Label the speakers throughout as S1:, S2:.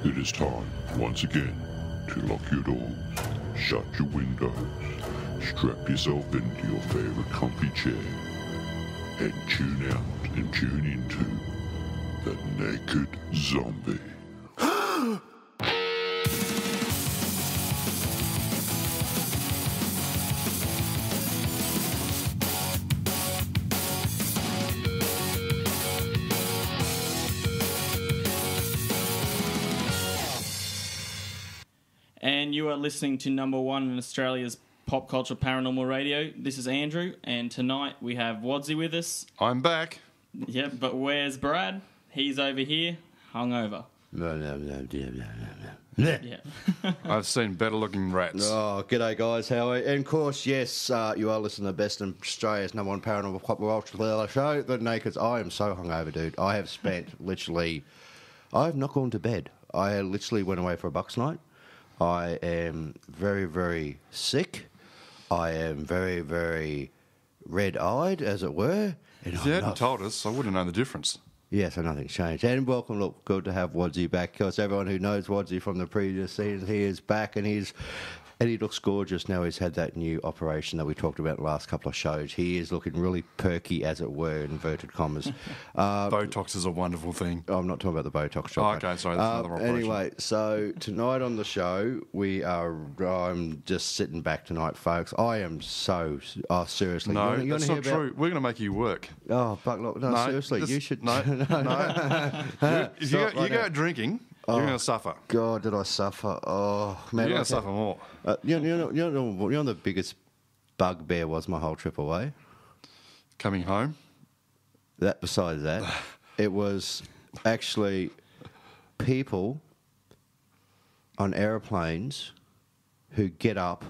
S1: It is time, once again, to lock your doors, shut your windows, strap yourself into your favorite comfy chair, and tune out and tune into The Naked Zombie.
S2: And you are listening to number one in Australia's pop culture paranormal radio. This is Andrew, and tonight we have Wadsy with us.
S3: I'm back.
S2: Yep, but where's Brad? He's over here, hungover. Yeah.
S3: I've seen better looking rats.
S4: Oh, g'day guys, how are you? And of course, yes, you are listening to the best in Australia's number one paranormal pop culture show, The Nakeds. I am so hungover, dude. I have spent literally, I have not gone to bed. I literally went away for a Bucks night. I am very, very sick. I am very, very red-eyed, as it were. And
S3: If you hadn't told us, I wouldn't have known the difference.
S4: Yeah, so nothing's changed. And welcome, look, good to have Wadsy back. Of course, everyone who knows Wadsy from the previous season, he is back and he looks gorgeous now. He's had that new operation that we talked about in the last couple of shows. He is looking really perky, as it were, in inverted commas.
S3: Botox is a wonderful thing.
S4: I'm not talking about the Botox job.
S3: Oh, okay, sorry, that's another operation.
S4: Anyway, so tonight on the show, I'm just sitting back tonight, folks. I am so, seriously.
S3: No,
S4: you
S3: that's
S4: wanna
S3: not true. We're going to make you work.
S4: Oh, but look, no, seriously, you should.
S3: No. If you go out drinking, you're going to suffer.
S4: God, did I suffer? Oh, man.
S3: You're going to suffer more.
S4: You know the biggest bugbear was my whole trip away?
S3: Coming home?
S4: Besides that, it was actually people on aeroplanes who get up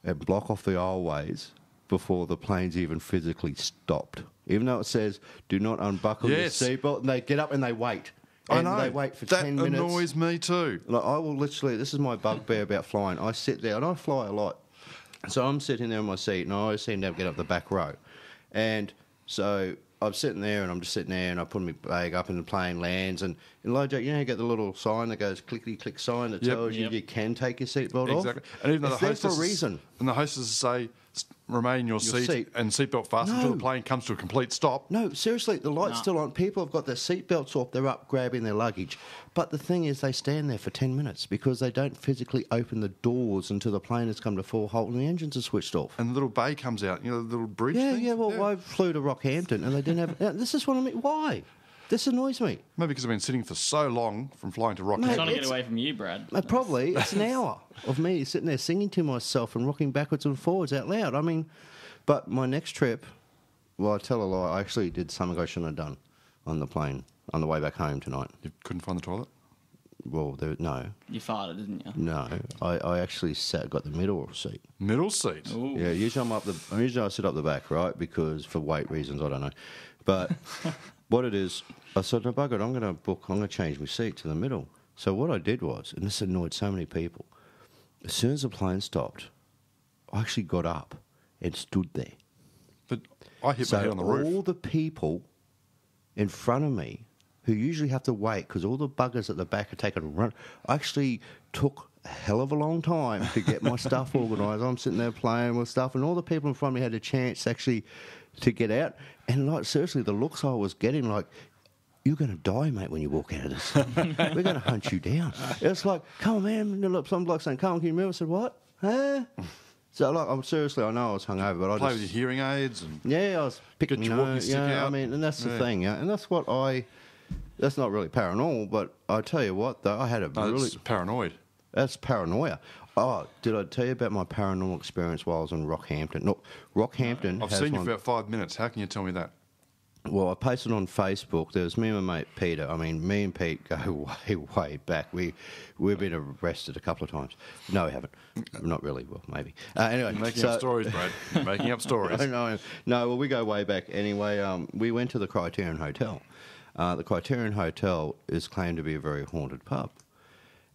S4: and block off the aisleways before the plane's even physically stopped. Even though it says, do not unbuckle your seatbelt, and they get up and they wait. And
S3: I know.
S4: they wait for 10 minutes.
S3: That annoys me too.
S4: Like, I will literally, this is my bugbear about flying. I sit there, and I fly a lot. So I'm sitting there in my seat, and I always seem to get up the back row. And so I'm sitting there, and I'm just sitting there, and I put my bag up, and the plane lands. And in low jack, you get the little sign that goes clickety-click sign that tells you you can take your seatbelt off.
S3: Exactly. And even though
S4: it's
S3: the
S4: there for a reason.
S3: And the hostesses say, remain in your seat and seatbelt fastened until the plane comes to a complete stop.
S4: No, seriously, the light's still on. People have got their seatbelts off. They're up grabbing their luggage. But the thing is, they stand there for 10 minutes because they don't physically open the doors until the plane has come to full halt and the engines are switched off.
S3: And the little bay comes out, the little bridge thing?
S4: Yeah, well, I flew to Rockhampton and they didn't have... This is what I mean. Why? This annoys me.
S3: Maybe because I've been sitting for so long from flying to Rockhampton.
S2: Trying to get away from you, Brad.
S4: Probably. It's an hour of me sitting there singing to myself and rocking backwards and forwards out loud. I mean... But my next trip, well, I tell a lie, I actually did something I shouldn't have done on the plane on the way back home tonight.
S3: You couldn't find the toilet?
S4: Well, no.
S2: You farted, didn't you?
S4: No, I actually got the middle seat.
S3: Middle seat?
S2: Ooh.
S4: Yeah, usually I sit up the back, right, because for weight reasons, I don't know. But what it is, I said, no, bugger it, I'm going to change my seat to the middle. So what I did was, and this annoyed so many people, as soon as the plane stopped, I actually got up and stood there.
S3: But I hit my head on the roof.
S4: All the people in front of me who usually have to wait because all the buggers at the back are taking a run, actually took a hell of a long time to get my stuff organised. I'm sitting there playing with stuff, and all the people in front of me had a chance actually to get out. And like seriously, the looks I was getting, like, you're going to die, mate, when you walk out of this. We're going to hunt you down. It's like, come on, man. Some bloke saying, come on, can you move? I said, what? Huh? So, like, I'm seriously, I know I was hungover, but I
S3: play
S4: just...
S3: with your hearing aids and...
S4: Yeah, I was picking
S3: your walking stick out.
S4: I mean, and that's the thing, and that's what that's not really paranormal, but I tell you what, though, I had a
S3: That's paranoid.
S4: That's paranoia. Oh, did I tell you about my paranormal experience while I was in Rockhampton? Look, Rockhampton
S3: I've seen you for about 5 minutes. How can you tell me that?
S4: Well, I posted on Facebook. There was me and my mate Peter. I mean, me and Pete go way, way back. We've been arrested a couple of times. No, we haven't. Not really. Well, maybe. Anyway,
S3: You're making up stories, Brad. You're making up stories.
S4: No. Well, we go way back. Anyway, we went to the Criterion Hotel. The Criterion Hotel is claimed to be a very haunted pub,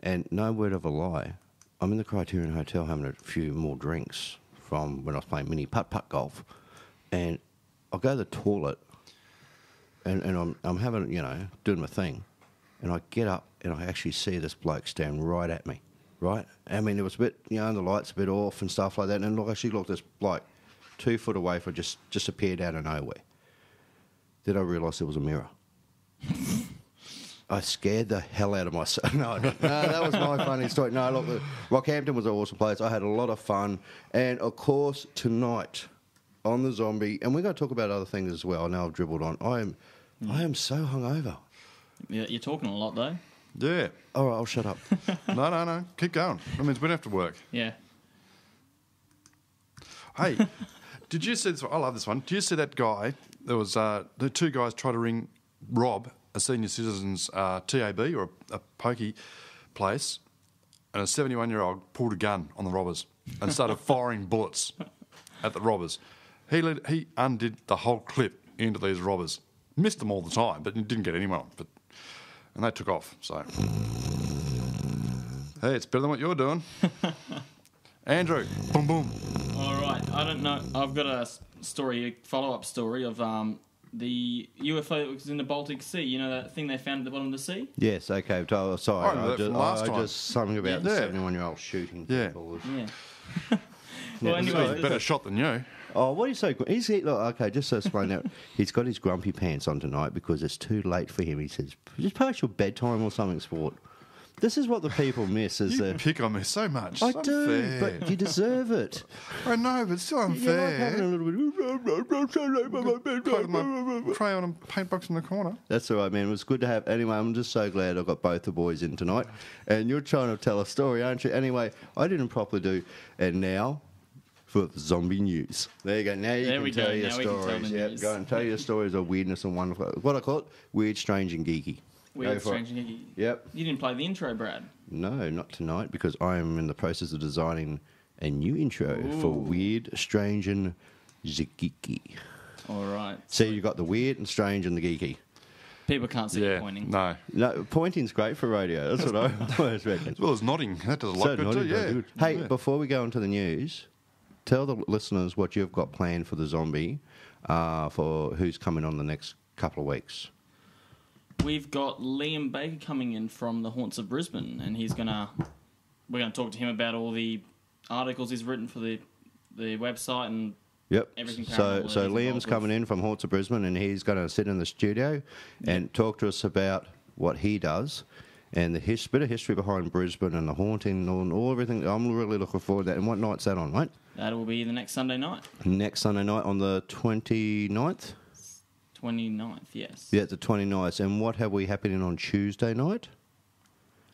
S4: and no word of a lie, I'm in the Criterion Hotel having a few more drinks from when I was playing mini putt-putt golf, and I go to the toilet. And I'm having, doing my thing. and I get up and I actually see this bloke staring right at me, right? I mean, it was a bit, the lights a bit off and stuff like that, and this bloke 2 foot away from just appeared out of nowhere. Then I realised it was a mirror. I scared the hell out of myself. No, that was my funny story. No, look, Rockhampton was an awesome place. I had a lot of fun. And, of course, tonight on the Zombie, and we're going to talk about other things as well. I know I've dribbled on. I am so hungover.
S2: Yeah, you're talking a lot, though.
S3: Yeah.
S4: All right, I'll shut up.
S3: No. Keep going. That means we don't have to work.
S2: Yeah.
S3: Hey, did you see this one? I love this one. Did you see that guy? There was the 2 guys tried to ring Rob, a senior citizens TAB or a pokey place, and a 71-year-old pulled a gun on the robbers and started firing bullets at the robbers. He undid the whole clip into these robbers. Missed them all the time, but didn't get anyone. And they took off. So, hey, it's better than what you're doing. Andrew, boom, boom.
S2: All right. I don't know. I've got a follow-up story of the UFO that was in the Baltic Sea. You know that thing they found at the bottom of the sea?
S4: Yes, okay. Sorry,
S3: I
S4: just something about the 71-year-old shooting people.
S2: Yeah. Well, anyway,
S3: He's a better shot than you.
S4: Oh, what do you say? Okay, just to explain that. He's got his grumpy pants on tonight because it's too late for him. He says, just past your bedtime or something, sport. This is what the people miss.
S3: You pick on me so much.
S4: I
S3: It's
S4: do,
S3: unfair.
S4: but you deserve it.
S3: I know, but it's still
S4: You like
S3: unfair.
S4: having a little
S3: Play with my
S4: bit.
S3: crayon and paint box in the corner.
S4: That's all right, man. It was good to have. Anyway, I'm just so glad I got both the boys in tonight. And you're trying to tell a story, aren't you? Anyway, I didn't properly do. And now for the zombie news. There you go. Now you can tell your stories. Yep, go and tell your stories of weirdness and wonderful. What I call it? Weird, strange, and geeky.
S2: Weird, strange, and geeky.
S4: Yep.
S2: You didn't play the intro, Brad.
S4: No, not tonight, because I am in the process of designing a new intro for Weird, Strange, and Geeky.
S2: All right.
S4: So you got the weird and strange and the geeky.
S2: People can't see you pointing.
S3: No.
S4: No, pointing's great for radio. That's what I always reckon.
S3: As well as nodding. That does a lot good too, yeah.
S4: Hey, before we go into the news, tell the listeners what you've got planned for the zombie, for who's coming on the next couple of weeks.
S2: We've got Liam Baker coming in from the Haunts of Brisbane, and we're gonna talk to him about all the articles he's written for the website and everything.
S4: So Liam's coming in from Haunts of Brisbane, and he's going to sit in the studio and talk to us about what he does and the bit of history behind Brisbane and the haunting and all everything. I'm really looking forward to that. And what night's that on, mate?
S2: That will be the next Sunday night.
S4: Next Sunday night on the 29th?
S2: 29th, yes.
S4: Yeah, the 29th. And what have we happening on Tuesday night?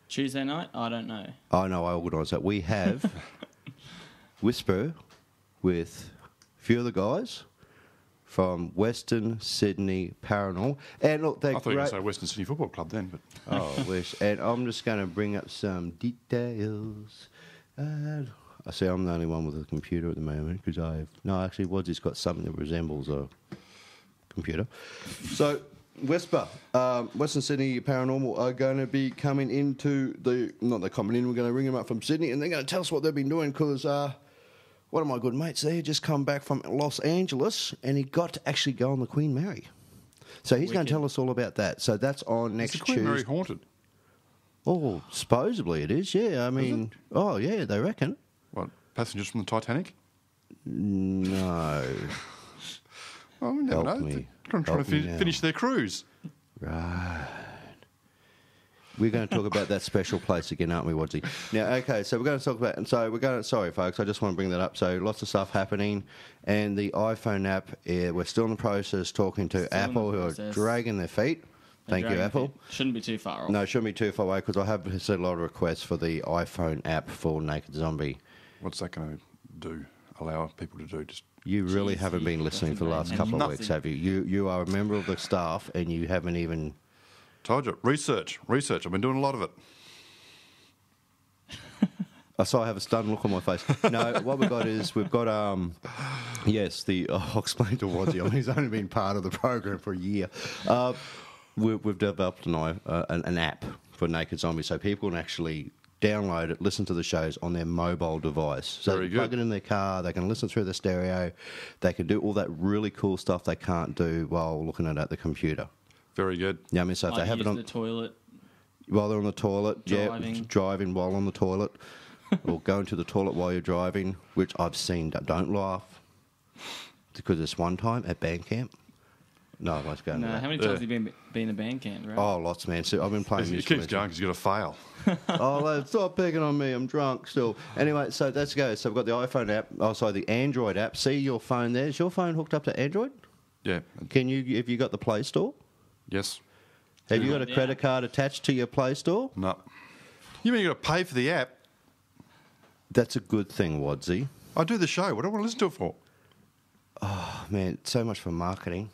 S2: Tuesday night? I don't know.
S4: Oh, no, I organised that. We have Whisper with a few of the guys from Western Sydney Paranormal. And look, they're
S3: I thought you were going to say Western Sydney Football Club then. But
S4: oh, wish. And I'm just going to bring up some details. I see I'm the only one with a computer at the moment because actually, Wadsy's got something that resembles a computer. So, Whisper, Western Sydney Paranormal are going to be coming into we're going to ring them up from Sydney and they're going to tell us what they've been doing because one of my good mates there just come back from Los Angeles and he got to actually go on the Queen Mary. So he's going to tell us all about that. So that's on next Tuesday.
S3: Is the Queen Mary haunted?
S4: Oh, supposedly it is, yeah. I mean, yeah, they reckon.
S3: What, passengers from the Titanic?
S4: No.
S3: Well, we never know. They're trying to finish their cruise.
S4: Right. We're going to talk about that special place again, aren't we, Wadsy? Now, okay, so we're going to talk about... And so sorry, folks, I just want to bring that up. So lots of stuff happening. And the iPhone app, we're still in the process talking to Apple, who are dragging their feet. Thank you, Apple.
S2: Shouldn't be too far off.
S4: No, shouldn't be too far away, because I have seen a lot of requests for the iPhone app for Naked Zombie.
S3: What's that going to do? Allow people to do?
S4: You really haven't been listening for the last couple of weeks, have you? You are a member of the staff, and you haven't even...
S3: Told you. Research. I've been doing a lot of it.
S4: I saw I have a stunned look on my face. No, what we've got is I'll explain to Wadsy. I mean, he's only been part of the program for a year. We've developed an app for Naked Zombie, so people can actually download it, listen to the shows on their mobile device. So they plug it in their car, they can listen through the stereo, they can do all that really cool stuff they can't do while looking at the computer.
S3: Very good.
S4: Yeah, I mean, so if they have it on
S2: the toilet.
S4: While they're on the toilet.
S2: Driving.
S4: Yeah, driving while on the toilet. Or going to the toilet while you're driving, which I've seen. Don't laugh. Because this one time at band camp. No, I won't go into
S2: No,
S4: that.
S2: how many times have you been in a band camp, right?
S4: Oh, lots, man. So I've been playing
S3: He
S4: musical
S3: keeps going because you've got to fail.
S4: Oh, lad, stop picking on me. I'm drunk still. Anyway, so let's go. So we've got the iPhone app. Oh, sorry, the Android app. See your phone there. Is your phone hooked up to Android?
S3: Yeah.
S4: Can you, have you got the Play Store?
S3: Yes.
S4: Have you got a
S2: Yeah.
S4: credit card attached to your Play Store?
S3: No. You mean you've got to pay for the app?
S4: That's a good thing, Wadsy.
S3: I do the show. What do I want to listen to it for?
S4: Oh, man, so much for marketing.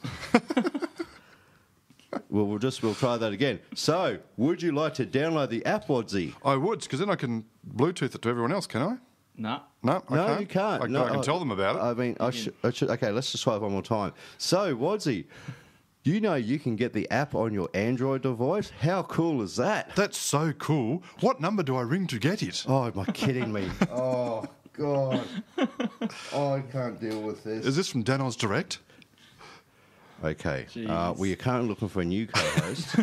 S4: Well, we'll try that again. So, would you like to download the app, Wadsy?
S3: I would, because then I can Bluetooth it to everyone else, can I?
S2: No.
S3: No, I
S4: No,
S3: can't.
S4: you can't.
S3: I
S4: No,
S3: can tell them about it.
S4: I mean, I should. Okay, let's just try it one more time. So, Wadsy, you know you can get the app on your Android device. How cool is that?
S3: That's so cool. What number do I ring to get it?
S4: Oh, am I kidding me? Oh, God. Oh, I can't deal with this.
S3: Is this from Danos Direct?
S4: Okay.
S2: Jeez.
S4: We are currently looking for a new co-host,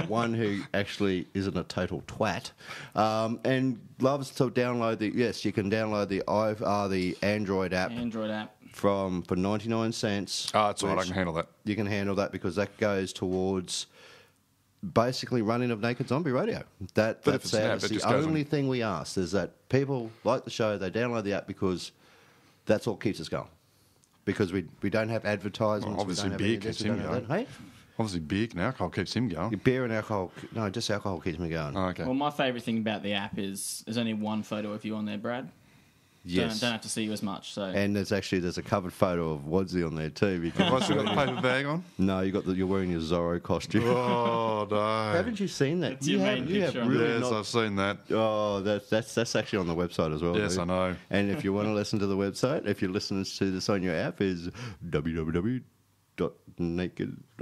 S4: one who actually isn't a total twat, and loves to download the. Yes, you can download the Android app
S2: Android app.
S4: for 99 cents.
S3: It's all right. I
S4: which
S3: can handle that.
S4: You can handle that because that goes towards basically running of Naked Zombie Radio.
S3: But if
S4: That's
S3: it's an app,
S4: that's
S3: it
S4: the
S3: just goes
S4: only
S3: on.
S4: thing we ask is that people like the show, they download the app because that's all keeps us going. Because we don't have advertisements.
S3: Well, obviously
S4: we don't have
S3: beer
S4: any of this,
S3: keeps
S4: we don't
S3: him
S4: have that.
S3: going.
S4: Hey?
S3: Obviously, beer and alcohol keeps him going.
S4: Beer and alcohol. No, just alcohol keeps me going.
S3: Oh, okay.
S2: Well, my favourite thing about the app is there's only one photo of you on there, Brad.
S4: Yes.
S2: Don't have to see you as much. So
S4: And there's a covered photo of Wadsy on there too. Because
S3: Have I still got the paper bag on?
S4: no, you're wearing your Zorro costume.
S3: Oh, no.
S4: Haven't you seen that?
S2: That's your main picture on
S4: really
S3: Yes,
S4: not.
S3: I've seen that.
S4: Oh, that's actually on the website as well.
S3: Yes,
S4: dude.
S3: I know.
S4: And if you want to listen to the website, if you're listening to this on your app, is www.naked.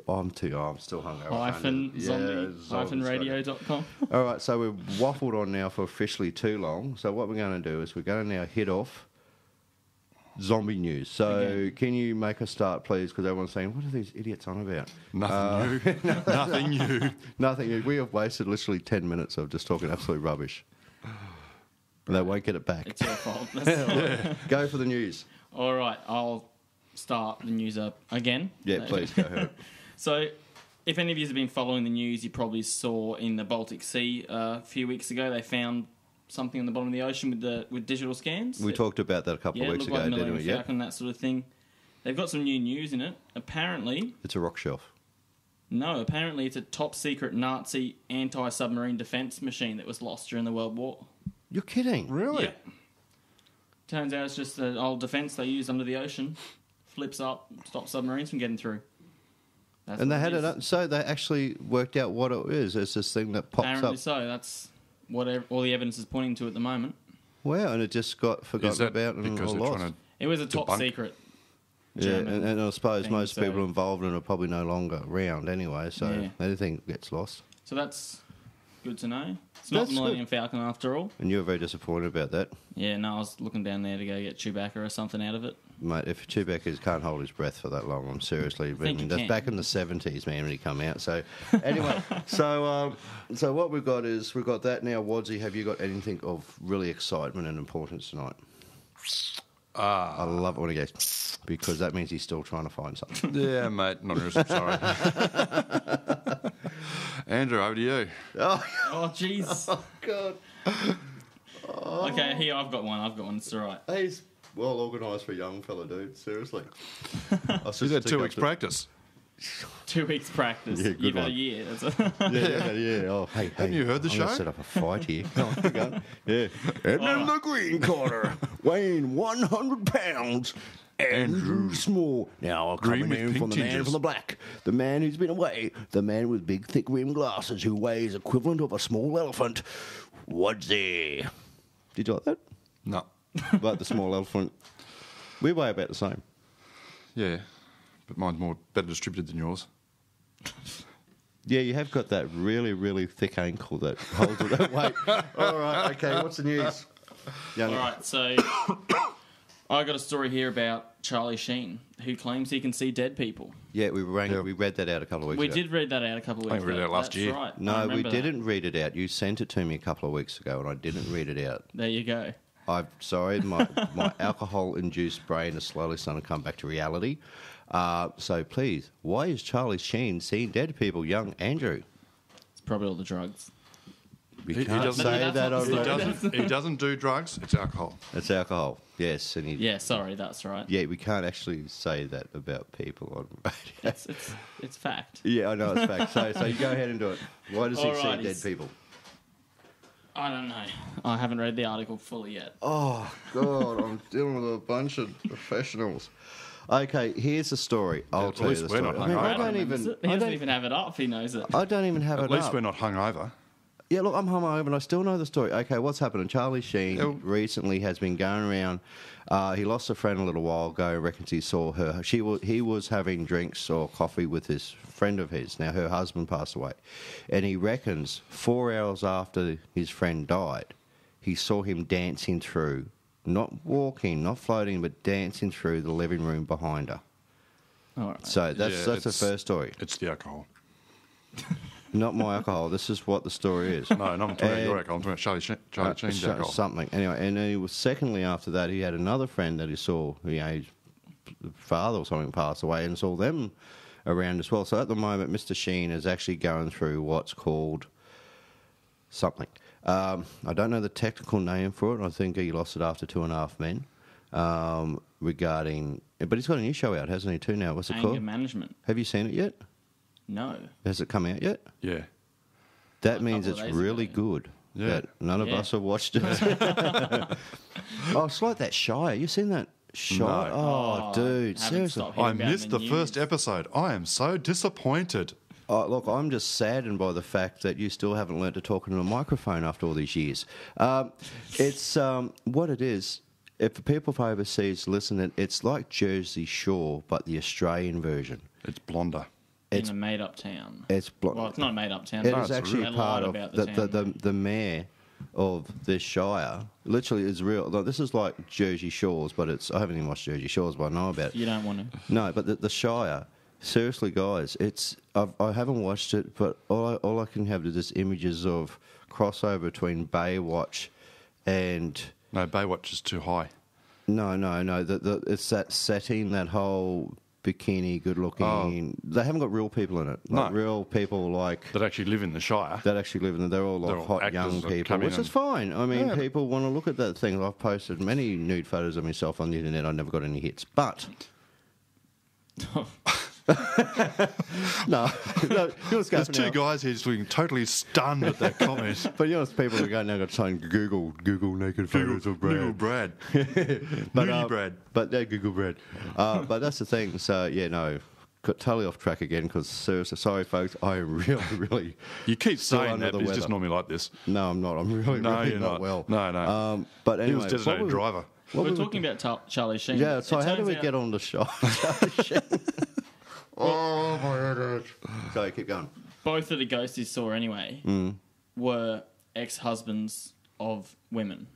S4: I'm still hungover.
S2: -zombie-radio.com.
S4: All right, so we've waffled on now for officially too long. So what we're going to do is we're going to now hit off zombie news. So
S2: Okay.
S4: can you make a start, please? Because everyone's saying, what are these idiots on about?
S3: Nothing new. Nothing new.
S4: Nothing. We have wasted literally 10 minutes of just talking absolute rubbish. And they won't get it back.
S2: It's your fault. That's all right.
S4: Go for the news.
S2: All right, I'll start the news up again.
S4: Yeah, please, go ahead.
S2: So, if any of you have been following the news, you probably saw in the Baltic Sea a few weeks ago they found something on the bottom of the ocean with digital scans.
S4: We talked about that a couple
S2: yeah,
S4: of
S2: it
S4: weeks
S2: looked
S4: ago,
S2: like
S4: didn't we?
S2: Millennium Falcon, that sort of thing. They've got some new news in it. Apparently,
S4: It's a rock shelf.
S2: apparently it's a top secret Nazi anti-submarine defense machine that was lost during the World War.
S4: You're kidding.
S3: Really?
S2: Yeah. Turns out it's just an old defense they used under the ocean. Flips up, stops submarines from getting through. That's
S4: And
S2: what
S4: they had
S2: is.
S4: it up, so they actually worked out what it is. It's this thing that pops
S2: Apparently
S4: up.
S2: so. That's what all the evidence is pointing to at the moment.
S4: Wow, and it just got
S3: Is
S4: forgotten
S3: that
S4: about and
S3: because
S4: or
S3: they're
S4: lost.
S3: trying to...
S2: It was a top
S3: Debunk.
S2: secret.
S4: Yeah,
S2: German
S4: and I suppose
S2: thing,
S4: most
S2: so-
S4: people involved in it are probably no longer around anyway, so
S2: Yeah.
S4: anything gets lost.
S2: So that's good to know. It's not
S4: That's
S2: the Millennium Falcon after all.
S4: And you were very disappointed about that.
S2: Yeah, no, I was looking down there to go get Chewbacca or something out of it.
S4: Mate, if Chewbacca can't hold his breath for that long, I'm seriously...
S2: think he
S4: that's
S2: can.
S4: back in the 70s, man, when he come out. So, anyway, so what we've got is, we've got that now. Wadsy, have you got anything of really excitement and importance tonight? I love it when he goes, because that means he's still trying to find something.
S3: Yeah, mate. Not really. Sorry. Andrew, over to you.
S2: Oh, jeez.
S4: God.
S2: Okay, here, I've got one. It's all right.
S4: He's well organised for a young fella, dude. Seriously.
S3: He's had 2 weeks practice.
S2: 2 weeks practice.
S4: Yeah, good
S2: You've had
S4: one.
S2: a year. That's
S4: Yeah. Oh, hey,
S3: Haven't you heard the
S4: I'm gonna
S3: show?
S4: set up a fight here. Come on, go. Yeah. And in the green corner, weighing 100 pounds, Andrew Small. Now
S3: Green
S4: coming
S3: with
S4: in
S3: pink
S4: from the man
S3: tinges.
S4: from the black, the man who's been away, the man with big, thick rimmed glasses who weighs equivalent of a small elephant. Wadsy. Did you like that?
S3: No.
S4: Like the small elephant. We weigh about the same.
S3: Yeah. But mine's better distributed than yours.
S4: Yeah, you have got that really, really thick ankle that holds it that weight. All right, okay, what's the news? Young
S2: All right, so I got a story here about Charlie Sheen, who claims he can see dead people.
S4: Yeah, we read that out a couple of weeks ago.
S2: We did read that out a couple of weeks ago.
S3: I read it out last
S2: That's
S3: year.
S2: Right.
S4: No, we didn't read it out. You sent it to me a couple of weeks ago, and I didn't read it out.
S2: There you go.
S4: I'm sorry, my alcohol-induced brain is slowly starting to come back to reality. So please, why is Charlie Sheen seeing dead people, young Andrew?
S2: It's probably all the drugs.
S4: We can't say that on radio.
S3: He doesn't do drugs. It's alcohol.
S4: It's alcohol, yes. And
S2: Yeah, sorry, that's right.
S4: yeah, we can't actually say that about people on radio.
S2: It's fact.
S4: Yeah, I know it's fact. So you go ahead and do it. Why does he see
S2: Alrighties.
S4: dead people?
S2: I don't know. I haven't read the article fully yet.
S4: Oh, God, I'm dealing with a bunch of professionals. Okay, here's the story. I'll tell you
S3: least
S4: the
S3: we're
S4: story.
S3: not
S4: I mean,
S3: hungover.
S4: I don't
S2: He
S4: even...
S2: doesn't even have it up if he knows it.
S4: I don't even have
S3: At
S4: it
S3: least
S4: up.
S3: we're not hungover.
S4: Yeah, look, I'm hungover and I still know the story. Okay, what's happening? Charlie Sheen
S3: Yeah.
S4: recently has been going around. He lost a friend a little while ago. Reckons he saw her. He was having drinks or coffee with this friend of his. Now, her husband passed away. And he reckons 4 hours after his friend died, he saw him dancing through, not walking, not floating, but dancing through the living room behind her.
S2: All right.
S4: So that's
S3: Yeah,
S4: the first story.
S3: It's the alcohol.
S4: Not my alcohol. This is what the story is.
S3: No, I'm talking about your alcohol. I'm talking about Charlie Sheen's alcohol.
S4: Something. Anyway, and then he was, secondly after that, he had another friend that he saw, his father or something passed away, and saw them around as well. So at the moment, Mr. Sheen is actually going through what's called something. I don't know the technical name for it. I think he lost it after 2.5 Men. Regarding, but he's got a new show out, hasn't he? Too now. What's it
S2: Anger
S4: called?
S2: management.
S4: Have you seen it yet?
S2: No.
S4: Has it come out yet?
S3: Yeah.
S4: That means
S2: couple
S4: it's
S2: of days
S4: really
S2: ago.
S4: good.
S3: Yeah.
S4: That none of
S2: Yeah.
S4: us have watched it. Oh, it's like that Shy. You seen that Shy?
S3: No.
S4: Oh, dude,
S2: haven't
S4: seriously.
S2: stopped hearing
S3: I
S2: about
S3: missed
S2: him
S3: the
S2: in the
S3: first
S2: news.
S3: episode. I am so disappointed.
S4: Look, I'm just saddened by the fact that you still haven't learnt to talk into a microphone after all these years. It's what it is. If the people from overseas listen, it's like Jersey Shore, but the Australian version.
S3: It's blonder.
S2: In a made-up town.
S4: It's
S2: Well, it's not a made-up town.
S4: It
S2: but
S4: is
S2: it's
S4: actually
S2: a
S4: part
S2: lot
S4: of
S2: about the town.
S4: the mayor of this shire. Literally, is real. Like, this is like Jersey Shores, but it's. I haven't even watched Jersey Shores, but I know about it.
S2: You don't want to.
S4: No, but the Shire. Seriously, guys, it's. I haven't watched it, but all I can have is just images of crossover between Baywatch and.
S3: No, Baywatch is too high.
S4: No. It's that setting, that whole bikini, good looking. They haven't got real people in it. Like
S3: No.
S4: real people like.
S3: That actually live in the Shire.
S4: That actually live in there. They're all like
S3: They're all
S4: hot
S3: actors
S4: young
S3: that
S4: people,
S3: come in
S4: which is
S3: and-
S4: fine. I mean,
S3: Yeah, but-
S4: people want to look at that thing. I've posted many nude photos of myself on the internet. I never got any hits, but no. You know what's going
S3: There's two guys here just looking totally stunned at that comment.
S4: But you know, people are going now got saying Google naked photos of Brad.
S3: Google Brad.
S4: But,
S3: Nudie Brad.
S4: But yeah, Google Brad. But that's the thing. So yeah, no. Got totally off track again because seriously, sorry folks, I am really.
S3: You keep
S4: still
S3: saying
S4: under
S3: that,
S4: the
S3: but it's just
S4: weather.
S3: normally like this.
S4: No, I'm not. I'm really
S3: you're
S4: not
S3: not.
S4: well.
S3: No.
S4: But
S3: He
S4: anyway,
S3: was designated driver.
S2: We're talking about Charlie Sheen.
S4: Yeah. So
S2: It
S4: how do
S2: turns
S4: we
S2: out-
S4: get on the show? Oh my head. Sorry, keep going.
S2: Both of the ghosts he saw anyway were ex-husbands of women.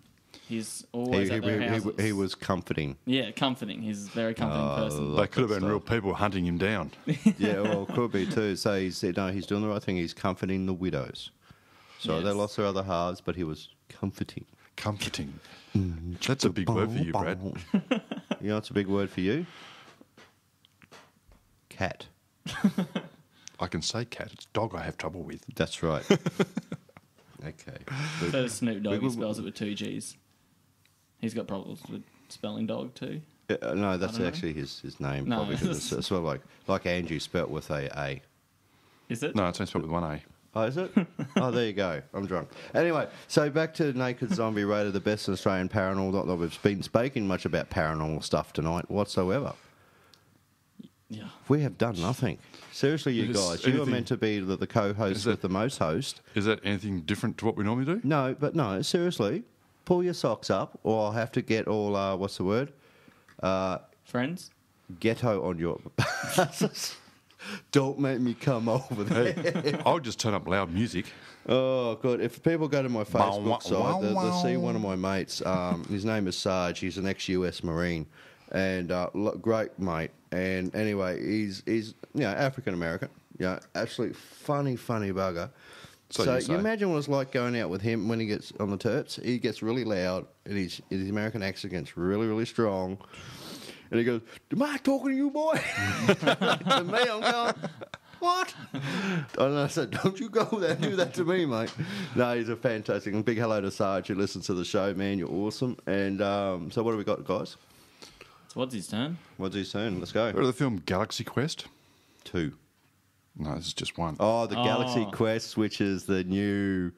S2: He's always at their houses.
S4: He was comforting.
S2: Yeah, comforting. He's a very comforting person.
S3: They could have been
S4: stuff.
S3: real people hunting him down.
S4: Yeah, well, could be too. So he's doing the right thing. He's comforting the widows. So
S2: Yes.
S4: they lost their other halves, but he was comforting.
S3: Comforting. That's a big word for you, Brad.
S4: You know, it's a big word for you. Cat.
S3: I can say cat. It's dog I have trouble with.
S4: That's right. Okay.
S2: So does Snoop Dogg,
S4: we-
S2: he spells it with 2 G's. He's got problems with spelling dog too.
S4: No, that's
S2: don't know.
S4: actually his name.
S2: No,
S4: Probably 'cause it's sort of like Andrew spelt with a A.
S2: Is it?
S3: No, it's only spelled with one A.
S4: Oh, is it? Oh, there you go. I'm drunk. Anyway, so back to Naked Zombie, rated the best in Australian paranormal. Not that we've been speaking much about paranormal stuff tonight whatsoever.
S2: Yeah.
S4: We have done nothing. Seriously, you
S3: Is
S4: guys. You were
S3: anything-
S4: meant to be the co-host
S3: Is that-
S4: with the most host.
S3: Is that anything different to what we normally do?
S4: No, but no, seriously. Pull your socks up or I'll have to get all, what's the word?
S2: Friends?
S4: Ghetto on your... Don't make me come over there.
S3: I'll just turn up loud music.
S4: Oh, God. If people go to my Facebook side, they'll see one of my mates. His name is Sarge. He's an ex-US Marine. And great mate. And anyway, he's African-American. Absolutely funny bugger. So you imagine what it's like going out with him when he gets on the terps. He gets really loud, and his American accent gets really, really strong. And he goes, "Am I talking to you, boy?" To me, I'm going, "What?" And I said, "Don't you go there and do that to me, mate." No, he's a fantastic. And big hello to Sarge who listens to the show, man. You're awesome. And so what have we got, guys?
S2: It's Wadsy's turn.
S4: Wadsy's turn. Let's go.
S3: Remember the film Galaxy Quest?
S4: 2.
S3: No, this is just 1.
S4: Oh, the Galaxy Quest, which is the new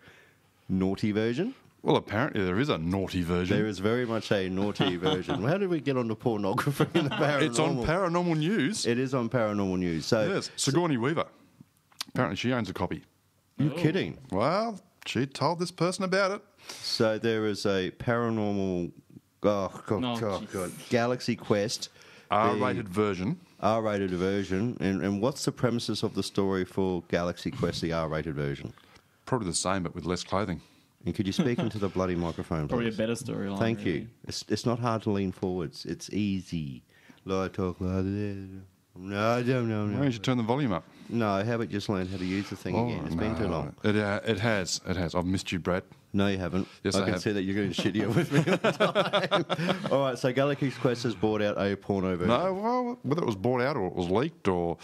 S4: naughty version.
S3: Well, apparently there is a naughty version.
S4: There is very much a naughty version. How did we get onto pornography in the paranormal?
S3: It's on Paranormal News.
S4: It is on Paranormal News. So
S3: yes, Sigourney Weaver. Apparently she owns a copy.
S4: You're kidding?
S3: Well, she told this person about it.
S4: So there is a paranormal... Oh, God. Galaxy Quest.
S3: R-rated version.
S4: R-rated version. And what's the premises of the story for Galaxy Quest, the R-rated version?
S3: Probably the same, but with less clothing.
S4: And could you speak into the bloody microphone,
S2: Probably
S4: please?
S2: a better storyline.
S4: Thank
S2: really.
S4: you. It's not hard to lean forwards. It's easy. Like talk like this. No, I don't know.
S3: Why don't you turn the volume up?
S4: No, how about just learn how to use the thing again? It's been too long.
S3: It has. I've missed you, Brad.
S4: No, you haven't.
S3: Yes,
S4: I
S3: I
S4: can
S3: have.
S4: see that you're getting shittier with me all the time. All right, so Galaxy Quest has brought out a porno version.
S3: No, well, whether it was bought out or it was leaked or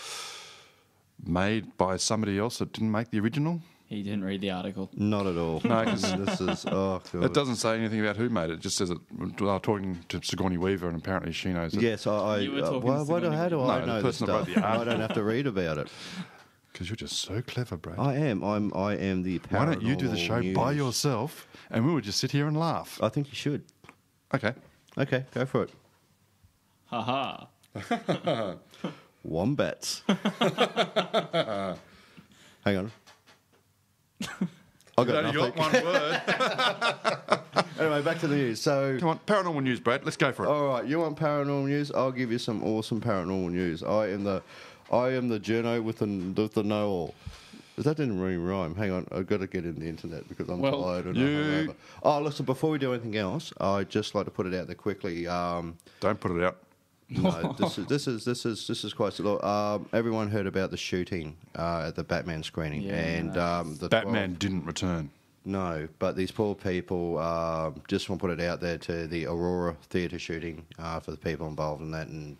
S3: made by somebody else that didn't make the original,
S2: He didn't read the article.
S4: Not at all.
S3: No, 'cause
S4: this is... Oh, God.
S3: it doesn't say anything about who made it. It just says that talking to Sigourney Weaver, and apparently she knows it.
S4: Yes,
S2: You were talking to Sigourney
S4: how do
S2: Weaver.
S4: I
S3: No,
S4: know
S3: the
S4: this
S3: person that wrote
S4: stuff?
S3: the article.
S4: I don't have to read about it.
S3: Because you're just so clever, Brad.
S4: I am. I am the paranormal
S3: Why don't you do the show
S4: news.
S3: by yourself and we would just sit here and laugh?
S4: I think you should.
S3: Okay.
S4: Okay, go for it.
S2: Ha ha.
S4: Wombats. Hang on. I got nothing.
S3: one word.
S4: Anyway, back to the news. So,
S3: Come on, paranormal news, Brad. Let's go for it.
S4: all right, you want paranormal news? I'll give you some awesome paranormal news. I am the journo with the know-all. That didn't really rhyme. Hang on, I've got to get in the internet because I'm tired and I'm hungover. Oh, listen, before we do anything else, I'd just like to put it out there quickly.
S3: Don't put it out.
S4: No, this is quite a lot. Everyone heard about the shooting at the Batman screening,
S2: Yeah,
S4: and the
S3: Batman didn't return.
S4: No, but these poor people just want to put it out there to the Aurora Theatre shooting for the people involved in that, and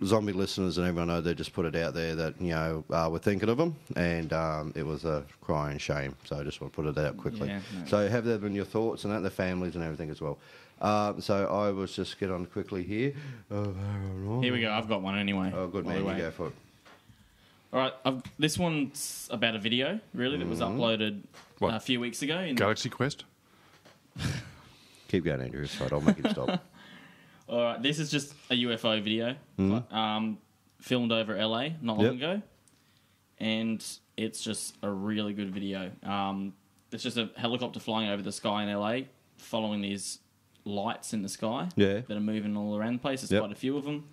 S4: zombie listeners and everyone know they just put it out there that we're thinking of them, and it was a crying shame. So I just want to put it out quickly.
S2: Yeah, no.
S4: So have there been your thoughts and that, their families and everything as well. So I was just get on quickly here.
S2: Here we go. I've got one anyway.
S4: Oh, good
S2: By
S4: man,
S2: the
S4: you
S2: way.
S4: go for it.
S2: All right. This one's about a video, really, that was uploaded
S3: What?
S2: a few weeks ago.
S3: Galaxy Quest?
S4: Keep going, Andrew. It's fine. I'll make you stop.
S2: All right. This is just a UFO video filmed over LA not long
S4: Yep.
S2: ago. And it's just a really good video. It's just a helicopter flying over the sky in LA, following these lights in the sky
S4: Yeah.
S2: that are moving all around the place. There's
S4: Yep.
S2: quite a few of them.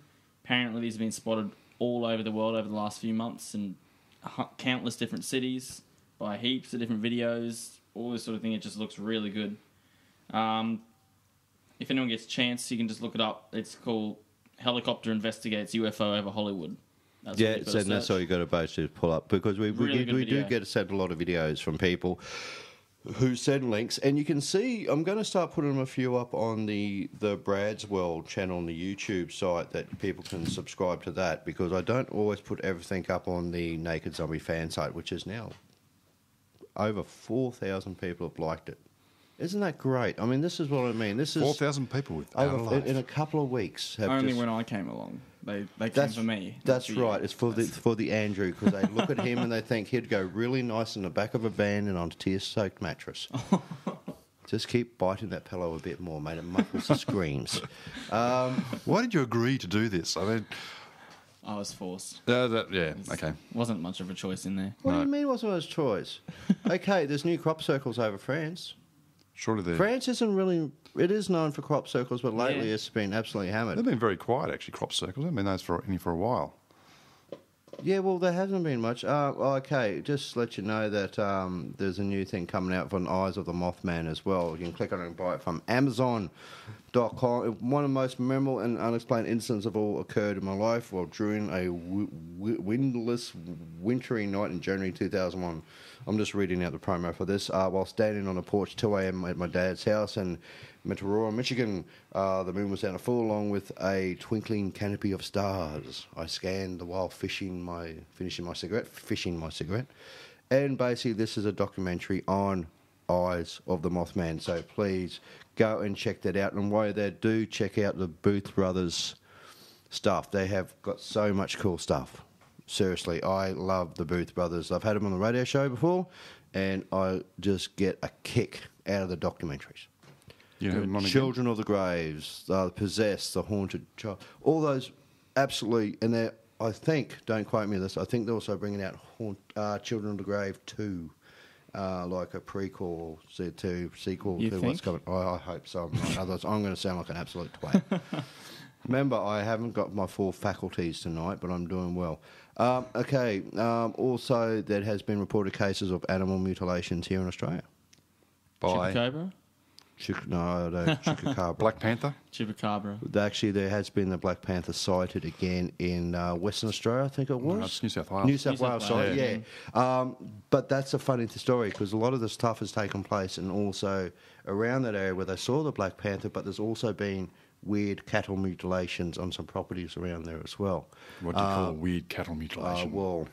S2: Apparently, these have been spotted all over the world over the last few months in countless different cities by heaps of different videos, all this sort of thing. It just looks really good. If anyone gets a chance, you can just look it up. It's called Helicopter Investigates UFO Over Hollywood. That's what
S4: Yeah,
S2: you've got to
S4: and that's
S2: search.
S4: all you got to basically pull up, because we
S2: Really good
S4: do
S2: video.
S4: get sent a lot of videos from people who send links, and you can see. I'm going to start putting a few up on the Brad's World channel on the YouTube site that people can subscribe to that, because I don't always put everything up on the Naked Zombie fan site, which is now over 4,000 people have liked it. Isn't that great? I mean, this is what I mean. This is
S3: 4,000 people with
S4: in a couple of weeks. Have
S2: Only
S4: just,
S2: when I came along. They came for me. not
S4: That's
S2: for you.
S4: right. It's for the Andrew, because they look at him and they think he'd go really nice in the back of a van and on a tear-soaked mattress. Just keep biting that pillow a bit more, mate. It muffles the screams.
S3: Why did you agree to do this? I mean,
S2: I was forced.
S3: okay.
S2: Wasn't much of a choice in there.
S4: What do you mean wasn't his choice? Okay, there's new crop circles over France.
S3: Surely they've
S4: France isn't really... It is known for crop circles, but lately
S2: Yeah.
S4: it's been absolutely hammered.
S3: been very quiet, actually, crop circles. They've been those for a while.
S4: Yeah, well, there hasn't been much. Okay, just to let you know that there's a new thing coming out for Eyes of the Mothman as well. You can click on it and buy it from Amazon.com. One of the most memorable and unexplained incidents of all occurred in my life while during a windless, wintry night in January 2001. I'm just reading out the promo for this. While standing on the porch 2 a.m. at my dad's house in Meteora, Michigan, the moon was down a full along with a twinkling canopy of stars. I scanned the while finishing my cigarette. And basically this is a documentary on Eyes of the Mothman. So please go and check that out. And while you're there, do check out the Booth Brothers stuff. They have got so much cool stuff. Seriously, I love the Booth Brothers. I've had them on the radio show before, and I just get a kick out of the documentaries. Children of the Graves, Possessed, The Haunted Child, all those absolutely, and they're, I think, don't quote me on this, I think they're also bringing out Children of the Grave 2, like a prequel to sequel
S2: You
S4: to
S2: think?
S4: what's coming. I hope so. Otherwise, I'm going to sound like an absolute twat. Remember, I haven't got my full faculties tonight, but I'm doing well. Okay, also there has been reported cases of animal mutilations here in Australia.
S3: By
S2: Chupacabra?
S4: Chupacabra.
S3: Black Panther?
S2: Chupacabra.
S4: Actually, there has been the Black Panther sighted again in Western Australia, I think it was.
S3: No, it's New South Wales.
S4: New South Wales, sorry,
S2: yeah.
S4: But that's a funny story because a lot of the stuff has taken place and also around that area where they saw the Black Panther, but there's also been weird cattle mutilations on some properties around there as well.
S3: What do you call a weird cattle mutilation?
S4: Well,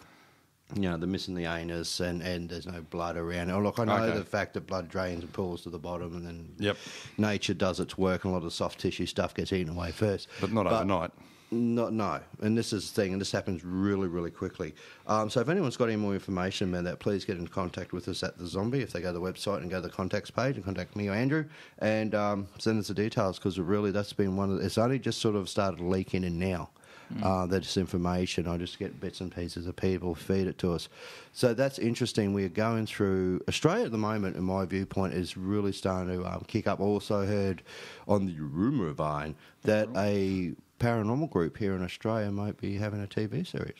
S4: they're missing the anus and there's no blood around it. Oh, look, I know
S3: Okay.
S4: the fact that blood drains and pools to the bottom and then
S3: Yep.
S4: nature does its work and a lot of the soft tissue stuff gets eaten away first.
S3: But not overnight.
S4: No. And this is the thing, and this happens really, really quickly. So if anyone's got any more information about that, please get in contact with us at The Zombie. If they go to the website and go to the contacts page and contact me or Andrew and send us the details because really that's been it's only just sort of started leaking in now. That's information. I just get bits and pieces of people feed it to us. So that's interesting. We are going through Australia at the moment, in my viewpoint, is really starting to kick up. I also heard on the rumour vine that a paranormal group here in Australia might be having a TV series.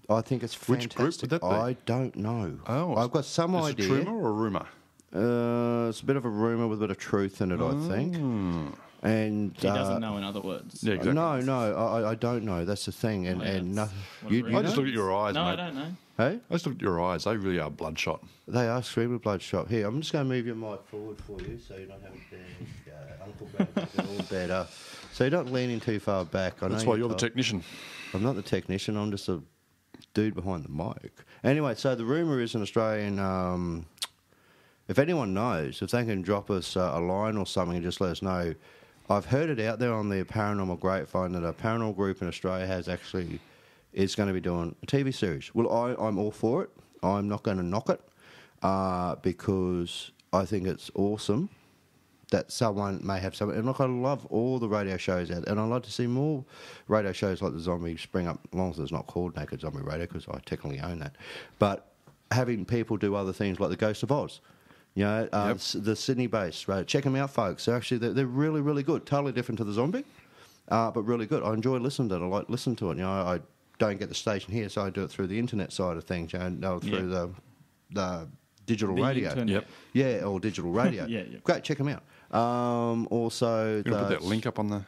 S4: I think it's fantastic.
S3: Which group would that be?
S4: I don't know.
S3: Oh,
S4: I've got some
S3: is
S4: idea.
S3: Is it rumour or rumour?
S4: It's a bit of a rumour with a bit of truth in it, I think. And
S2: He doesn't know, in other words.
S3: Yeah, exactly.
S4: No, I don't know. That's the thing. And nothing.
S2: Whatever
S3: I just look at your eyes,
S2: No,
S3: mate.
S2: I don't know.
S4: Hey,
S3: I just look at your eyes. They really are bloodshot.
S4: they are extremely bloodshot. Here, I'm just going to move your mic forward for you, so you don't have Uncle Brad all better. So you don't lean in too far back. I
S3: That's
S4: know
S3: why you're the technician.
S4: I'm not the technician. I'm just a dude behind the mic. Anyway, so the rumour is an Australian. If anyone knows, if they can drop us a line or something and just let us know. I've heard it out there on the paranormal grapevine that a paranormal group in Australia is going to be doing a TV series. Well, I'm all for it. I'm not going to knock it because I think it's awesome that someone may have something. And look, I love all the radio shows out there, and I'd like to see more radio shows like The Zombie spring up, as long as it's not called Naked Zombie Radio, because I technically own that. But having people do other things like The Ghost of Oz. The Sydney-based, right? Check them out, folks. They're really, really good. Totally different to The Zombie, but really good. I enjoy listening to it. I like listening to it. I don't get the station here, so I do it through the internet side of things, through the digital radio.
S2: Internet.
S3: Yep.
S4: Yeah, or digital radio.
S2: Yeah.
S4: Great, check them out. Also,
S3: You going to put that link up on the...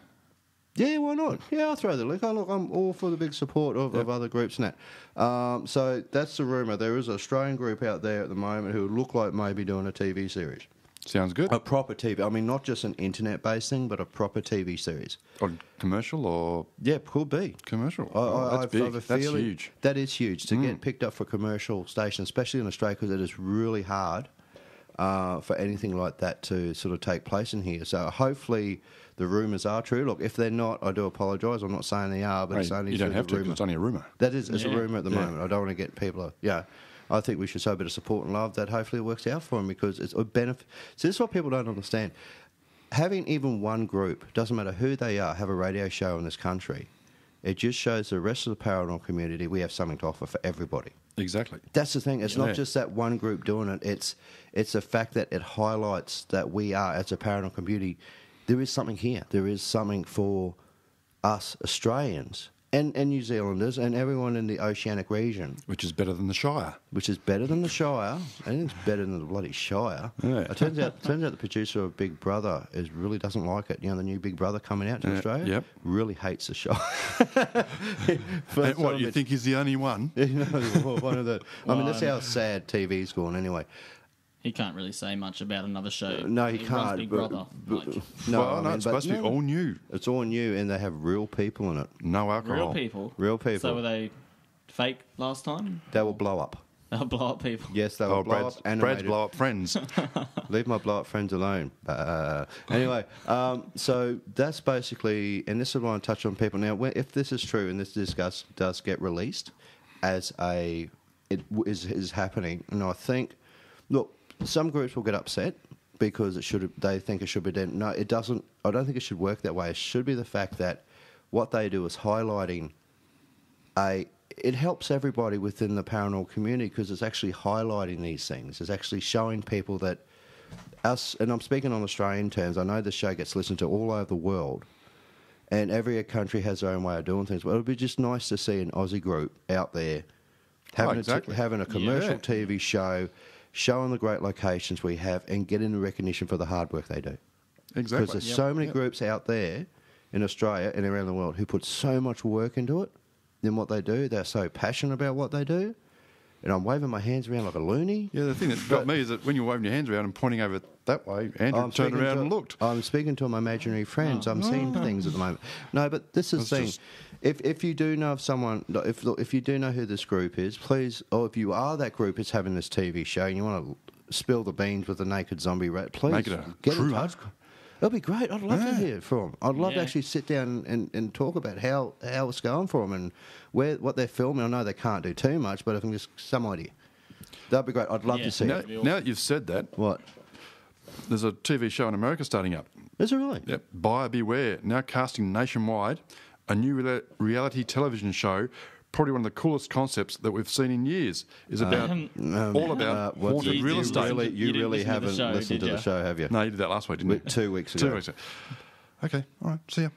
S4: yeah, why not? Yeah, I'll throw the link. I'm all for the big support of other groups and that. So that's the rumour. There is an Australian group out there at the moment who look like maybe doing a TV series.
S3: Sounds good.
S4: A proper TV. I mean, not just an internet-based thing, but a proper TV series.
S3: On commercial or...
S4: Yeah, could be.
S3: Commercial.
S4: That's
S3: That's big.
S4: I have a
S3: That's
S4: feeling
S3: huge.
S4: That is huge. To get picked up for commercial station, especially in Australia, because it is really hard for anything like that to sort of take place in here. So hopefully the rumours are true. Look, if they're not, I do apologise. I'm not saying they are, but it's only
S3: you don't have to, 'cause
S4: rumour.
S3: it's only a rumour.
S4: That is, it's a
S2: Yeah.
S4: rumour at the moment. I don't want to get people. I think we should show a bit of support and love that hopefully it works out for them because it's a benefit. So this is what people don't understand. Having even one group, doesn't matter who they are, have a radio show in this country, it just shows the rest of the paranormal community we have something to offer for everybody.
S3: Exactly.
S4: That's the thing. It's not just that one group doing it. It's the fact that it highlights that we are, as a paranormal community, there is something here. There is something for us Australians and New Zealanders and everyone in the oceanic region.
S3: Which is better than the Shire.
S4: Which is better than the Shire. I think it's better than the bloody Shire.
S3: Yeah.
S4: It turns out the producer of Big Brother really doesn't like it. You know, the new Big Brother coming out to Australia?
S3: Yep.
S4: Really hates the Shire.
S3: What, you think he's the only one?
S4: One of the... I mean, that's how sad TV's gone anyway.
S2: He can't really say much about another show.
S4: No, he can't.
S2: Runs Big Brother.
S3: No, it's supposed to be all new.
S4: It's all new, and they have real people in it.
S3: No alcohol.
S2: Real people.
S4: Real people.
S2: So were they fake last time?
S4: They will blow up.
S2: They'll blow up people.
S4: Yes, they will blow up animated.
S3: Brad's blow up friends.
S4: Leave my blow up friends alone. Anyway, so that's basically, and this is what I want to touch on people now. If this is true and this does get released as it is happening, and I think, look, some groups will get upset because they think it should be done. No, it doesn't. I don't think it should work that way. It should be the fact that what they do is highlighting it helps everybody within the paranormal community because it's actually highlighting these things. It's actually showing people that us, and I'm speaking on Australian terms, I know this show gets listened to all over the world, and every country has their own way of doing things, but it would be just nice to see an Aussie group out there having a commercial TV show, showing the great locations we have, and getting the recognition for the hard work they do.
S3: Exactly.
S4: Because there's so many groups out there in Australia and around the world who put so much work into it in what they do. They're so passionate about what they do. And I'm waving my hands around like a loony.
S3: Yeah, the thing that got me is that when you're waving your hands around and pointing over that way, Andrew turned around and looked.
S4: I'm speaking to my imaginary friends. I'm seeing things at the moment. No, but this is the thing. If you do know of someone, if you do know who this group is, please, or if you are that group that's having this TV show and you want to spill the beans with a naked zombie rat, please
S3: make it
S4: get in touch. It'll be great. I'd love to hear from them. I'd love to
S2: Yeah.
S4: actually sit down and talk about how it's going for them and what they're filming. I know they can't do too much, but I think just some idea. That'd be great. I'd love to see
S3: Now,
S4: it.
S3: now that you've said that,
S4: What?
S3: there's a TV show in America starting up.
S4: Is it really?
S3: Yep. Buyer Beware, now casting nationwide, a new reality television show. Probably one of the coolest concepts that we've seen in years is about all about haunted real estate.
S4: You really haven't listened to the show, have you?
S3: No, you did that last week, didn't you?
S4: 2 weeks ago.
S3: 2 weeks ago. Okay, all right, see ya.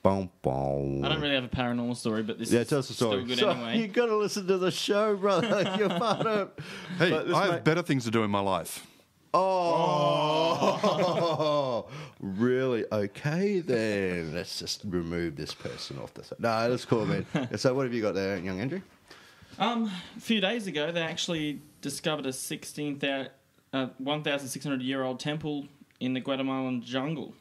S4: Boom, boom.
S2: I don't really have a paranormal story, but this
S4: tell us
S2: is
S4: the story.
S2: still good
S4: So
S2: anyway.
S4: you got to listen to the show, brother. You're part of.
S3: Hey, I have better things to do in my life.
S4: Oh, really? Okay, then. Let's just remove this person off the side. No, that's cool, man. So what have you got there, young Andrew?
S2: A few days ago, they actually discovered a 1,600-year-old temple in the Guatemalan jungle.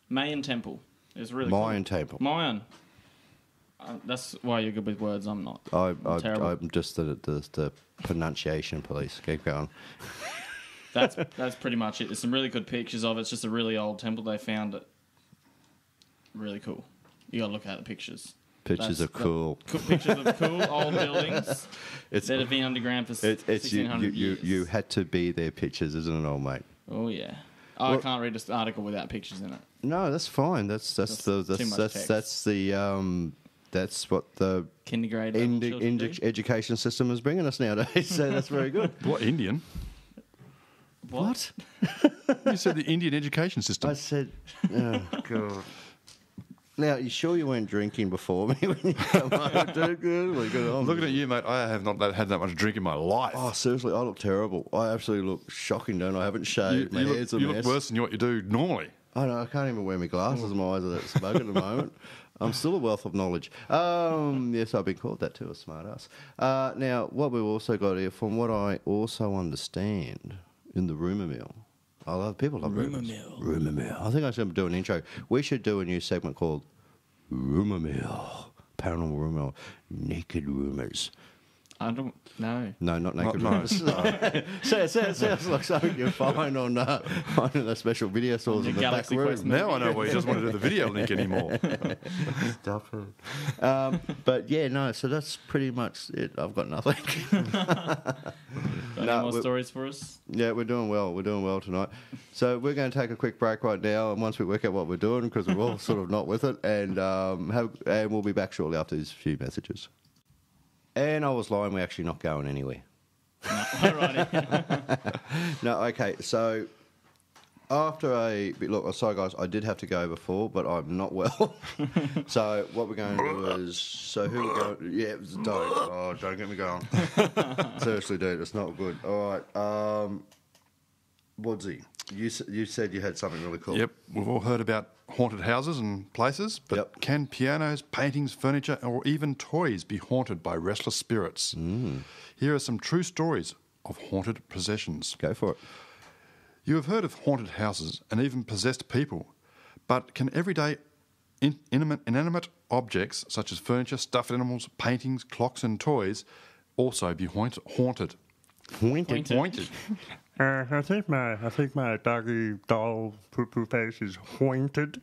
S2: Mayan temple. It's really
S4: Mayan
S2: cool.
S4: temple.
S2: Mayan. That's why you're good with words. I'm not. Terrible.
S4: I'm just the pronunciation police. Keep going.
S2: That's pretty much it. There's some really good pictures of it. It's just a really old temple. They found it. Really cool. You got to look at the pictures.
S4: Pictures are cool.
S2: Pictures of cool old buildings that have been underground for 1,600 years.
S4: You had to be their pictures, isn't it, old mate?
S2: Oh yeah. I can't read this article without pictures in it.
S4: No, that's fine. That's
S2: too much text.
S4: That's what the
S2: kindergarten
S4: education system is bringing us nowadays. So that's very good.
S3: What, Indian?
S2: What?
S3: You said the Indian education system.
S4: I said, oh, God. Now, you sure you weren't drinking before me when you come home?
S3: Looking at you, mate, I have not had that much drink in my life.
S4: Oh, seriously, I look terrible. I absolutely look shocking, don't I? I haven't shaved. My hair's a mess.
S3: You look worse than what you do normally.
S4: I know, I can't even wear my glasses. My eyes are that smug at the moment. I'm still a wealth of knowledge. Yes, I've been called that too, a smart ass. Now, what we've also got here, from what I also understand in the rumour mill, people love rumour mill. Rumour mill. I think I should do an intro. We should do a new segment called Rumour Mill. Paranormal Rumour Mill. Naked Rumours.
S2: I don't know.
S4: No, not naked rumours. So it sounds like something you find on the special video stores in the back room.
S3: Now I know why he doesn't want to do the video link anymore.
S4: Stuff it. But yeah, no, so that's pretty much it. I've got nothing.
S2: Any more stories for us?
S4: Yeah, we're doing well. We're doing well tonight. So we're going to take a quick break right now, and once we work out what we're doing, because we're all sort of not with it, and we'll be back shortly after these few messages. And I was lying, we're actually not going anywhere.
S2: No, alrighty.
S4: No, okay, so After look, sorry guys, I did have to go before, but I'm not well. So what we're going to do is, who we're going? Yeah, don't get me going. Seriously, dude, it's not good. All right, Wadsy, you said you had something really cool.
S3: Yep, we've all heard about haunted houses and places, but can pianos, paintings, furniture, or even toys be haunted by restless spirits? Here are some true stories of haunted possessions.
S4: Go for it.
S3: You have heard of haunted houses and even possessed people, but can everyday inanimate objects such as furniture, stuffed animals, paintings, clocks and toys also be haunted?
S4: Haunted.
S5: I think my doggy doll poo-poo face is haunted.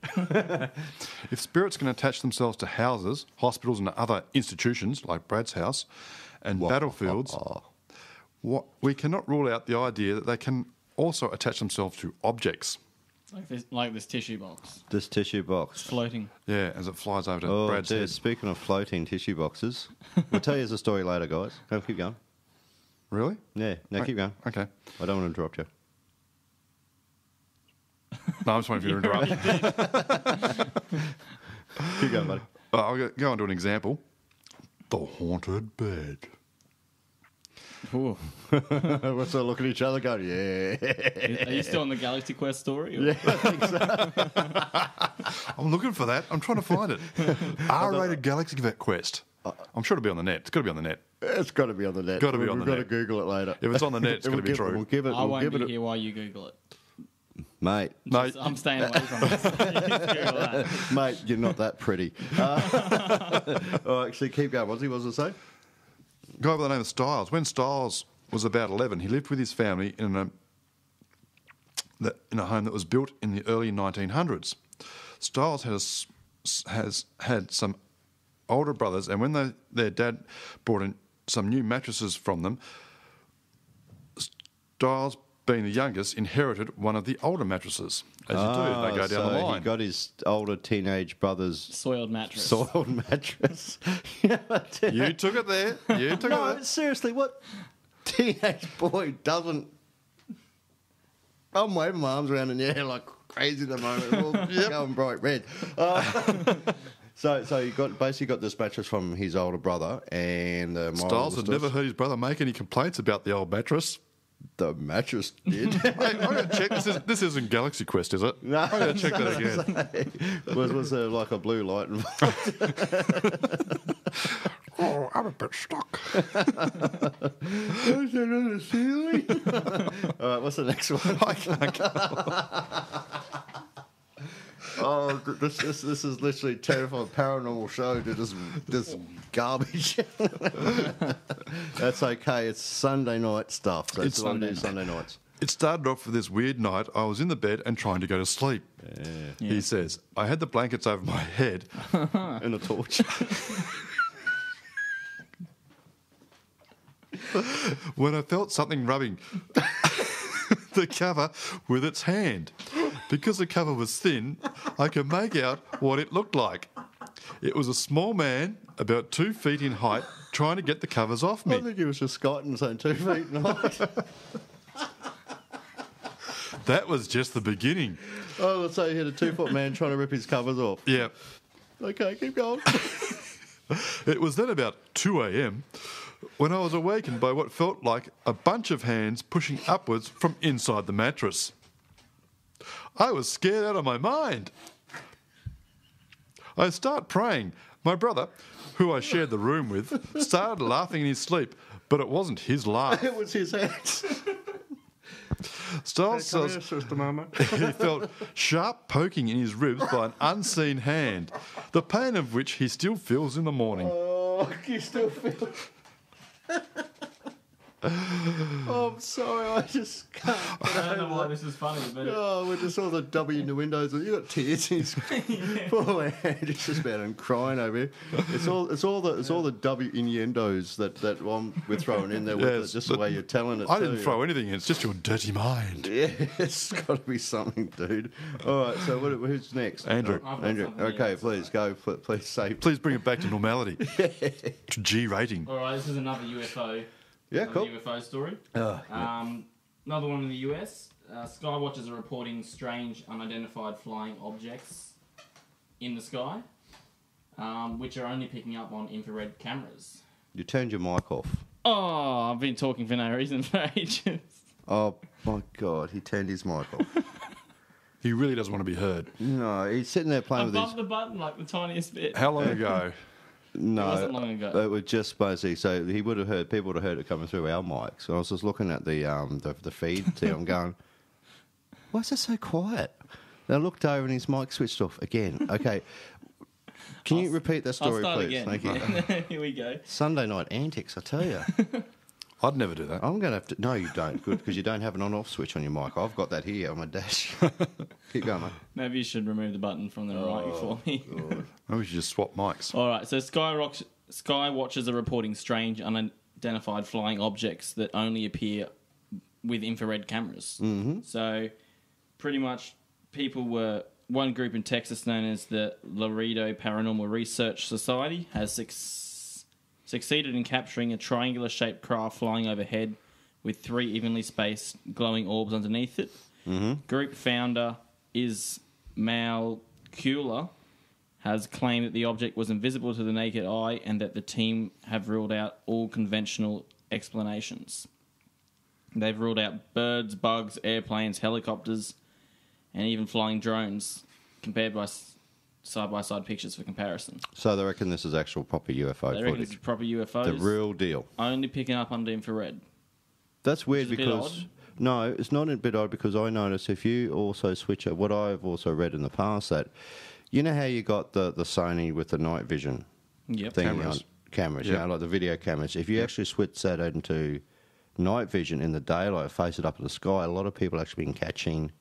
S3: If spirits can attach themselves to houses, hospitals and other institutions like Brad's house and battlefields, we cannot rule out the idea that they can also attach themselves to objects.
S2: Like this tissue box.
S4: This tissue box.
S2: Floating.
S3: Yeah, as it flies over to Brad's head.
S4: Speaking of floating tissue boxes, we'll tell you the story later, guys. Go, keep going.
S3: Really?
S4: Yeah, no, keep going.
S3: Okay.
S4: I don't want to interrupt you.
S3: No, I'm just waiting for you to interrupt.
S4: Keep going, buddy.
S3: I'll go on to an example. The haunted bed.
S2: Ooh.
S4: We're still looking at each other going, yeah.
S2: Are you still on the Galaxy Quest story? Or?
S4: Yeah, I think so.
S3: I'm looking for that. I'm trying to find it. R-rated Galaxy Quest. I'm sure it'll be on the net. It's got to be on the net.
S4: It's got to be on the net.
S3: Got to be on the net.
S4: We've got to Google it later.
S3: If it's on the net, it's going to be true.
S2: I won't be here while you Google it.
S4: Mate.
S2: I'm staying away from this. Google that.
S4: Mate, you're not that pretty. All right, so keep going. What was it say?
S3: A guy by the name of Stiles. When Stiles was about 11, he lived with his family in a home that was built in the early 1900s. Stiles has had some older brothers, and when their dad brought in some new mattresses from them, Stiles, being the youngest, inherited one of the older mattresses. As you do, they go down the line.
S4: He got his older teenage brother's
S2: soiled mattress.
S3: You took it there.
S4: No, seriously, what teenage boy doesn't? I'm waving my arms around in the air like crazy at the moment. It's all going bright red. So he basically got this mattress from his older brother, and
S3: Stiles had never heard his brother make any complaints about the old mattress.
S4: The mattress did.
S3: Hey, I got to check. This isn't Galaxy Quest, is it?
S4: No,
S3: I got to check that again.
S4: Was there like a blue light involved?
S3: Oh, I'm a bit stuck.
S4: Is that on the ceiling? All right, what's the next one?
S3: I can't go.
S4: Oh, this is literally terrifying. Paranormal show to just garbage. That's okay. It's Sunday night stuff. So it's Sunday nights.
S3: It started off with this weird night. I was in the bed and trying to go to sleep.
S4: Yeah.
S3: He says, I had the blankets over my head
S4: and a torch.
S3: When I felt something rubbing the cover with its hand. Because the cover was thin, I could make out what it looked like. It was a small man, about 2 feet in height, trying to get the covers off me.
S4: I think he was just Skyting saying 2 feet in height.
S3: That was just the beginning.
S4: Oh, let's say he had a 2-foot man trying to rip his covers off.
S3: Yeah.
S4: Okay, keep going.
S3: It was then about 2 a.m. when I was awakened by what felt like a bunch of hands pushing upwards from inside the mattress. I was scared out of my mind. I start praying. My brother, who I shared the room with, started laughing in his sleep, but it wasn't his laugh.
S4: It was his hands.
S3: Stiles says he felt sharp poking in his ribs by an unseen hand, the pain of which he still feels in the morning.
S4: Oh, you still feel... Oh, I'm sorry, I just can't.
S2: I don't know why this is funny, but
S4: we just saw the W in the windows. You got tears in his poor hand. He's just about him crying over here. It's all the W innuendos that we're throwing in there with it, just the way you're telling it.
S3: I didn't throw anything in. It's just your dirty mind.
S4: Yeah, it's got to be something, dude. All right, so who's next?
S3: Andrew.
S4: Okay, please go. Please say.
S3: Please bring it back to normality. To G rating.
S2: all right, this is another UFO.
S4: Yeah, cool.
S2: UFO story. Another one in the US. Sky watchers are reporting strange, unidentified flying objects in the sky, which are only picking up on infrared cameras.
S4: You turned your mic off.
S2: Oh, I've been talking for no reason for ages.
S4: Oh, my God. He turned his mic off.
S3: He really doesn't want to be heard.
S4: No, he's sitting there playing
S2: I
S4: with his...
S2: bumped the button like the tiniest bit.
S3: How long ago?
S4: No,
S2: It wasn't long ago.
S4: It was just basically, so he would have heard, people would have heard it coming through our mics. So I was just looking at the feed there. I'm going, why is it so quiet? And I looked over and his mic switched off again. Okay. Can you repeat that story,
S2: I'll start
S4: please?
S2: again.
S4: Thank you.
S2: Here we go.
S4: Sunday night antics, I tell you.
S3: I'd never do that.
S4: I'm going to have to... No, you don't. Good, because you don't have an on-off switch on your mic. I've got that here on my dash. Keep going, mate.
S2: Maybe you should remove the button from the right for me.
S3: Maybe we should just swap mics.
S2: All right, so Sky watchers are reporting strange, unidentified flying objects that only appear with infrared cameras. Mm-hmm. So, pretty much, one group in Texas known as the Laredo Paranormal Research Society has succeeded in capturing a triangular-shaped craft flying overhead with 3 evenly spaced glowing orbs underneath it. Mm-hmm. Group founder Ismail Kula has claimed that the object was invisible to the naked eye and that the team have ruled out all conventional explanations. They've ruled out birds, bugs, airplanes, helicopters, and even flying drones, compared by side-by-side pictures for comparison.
S4: So they reckon this is actual proper UFO
S2: They reckon it's
S4: footage.
S2: proper UFOs.
S4: The real deal.
S2: Only picking up under infrared.
S4: That's weird
S2: Which is a bit
S4: because... No, it's not a bit odd because I notice if you also switch it, what I've also read in the past, that you know how you got the Sony with the night vision
S2: Yep.
S4: thing
S3: Cameras.
S4: on cameras,
S3: Yep.
S4: you know, like the video cameras. If you actually switch that into night vision in the daylight, face it up at the sky, a lot of people actually been catching,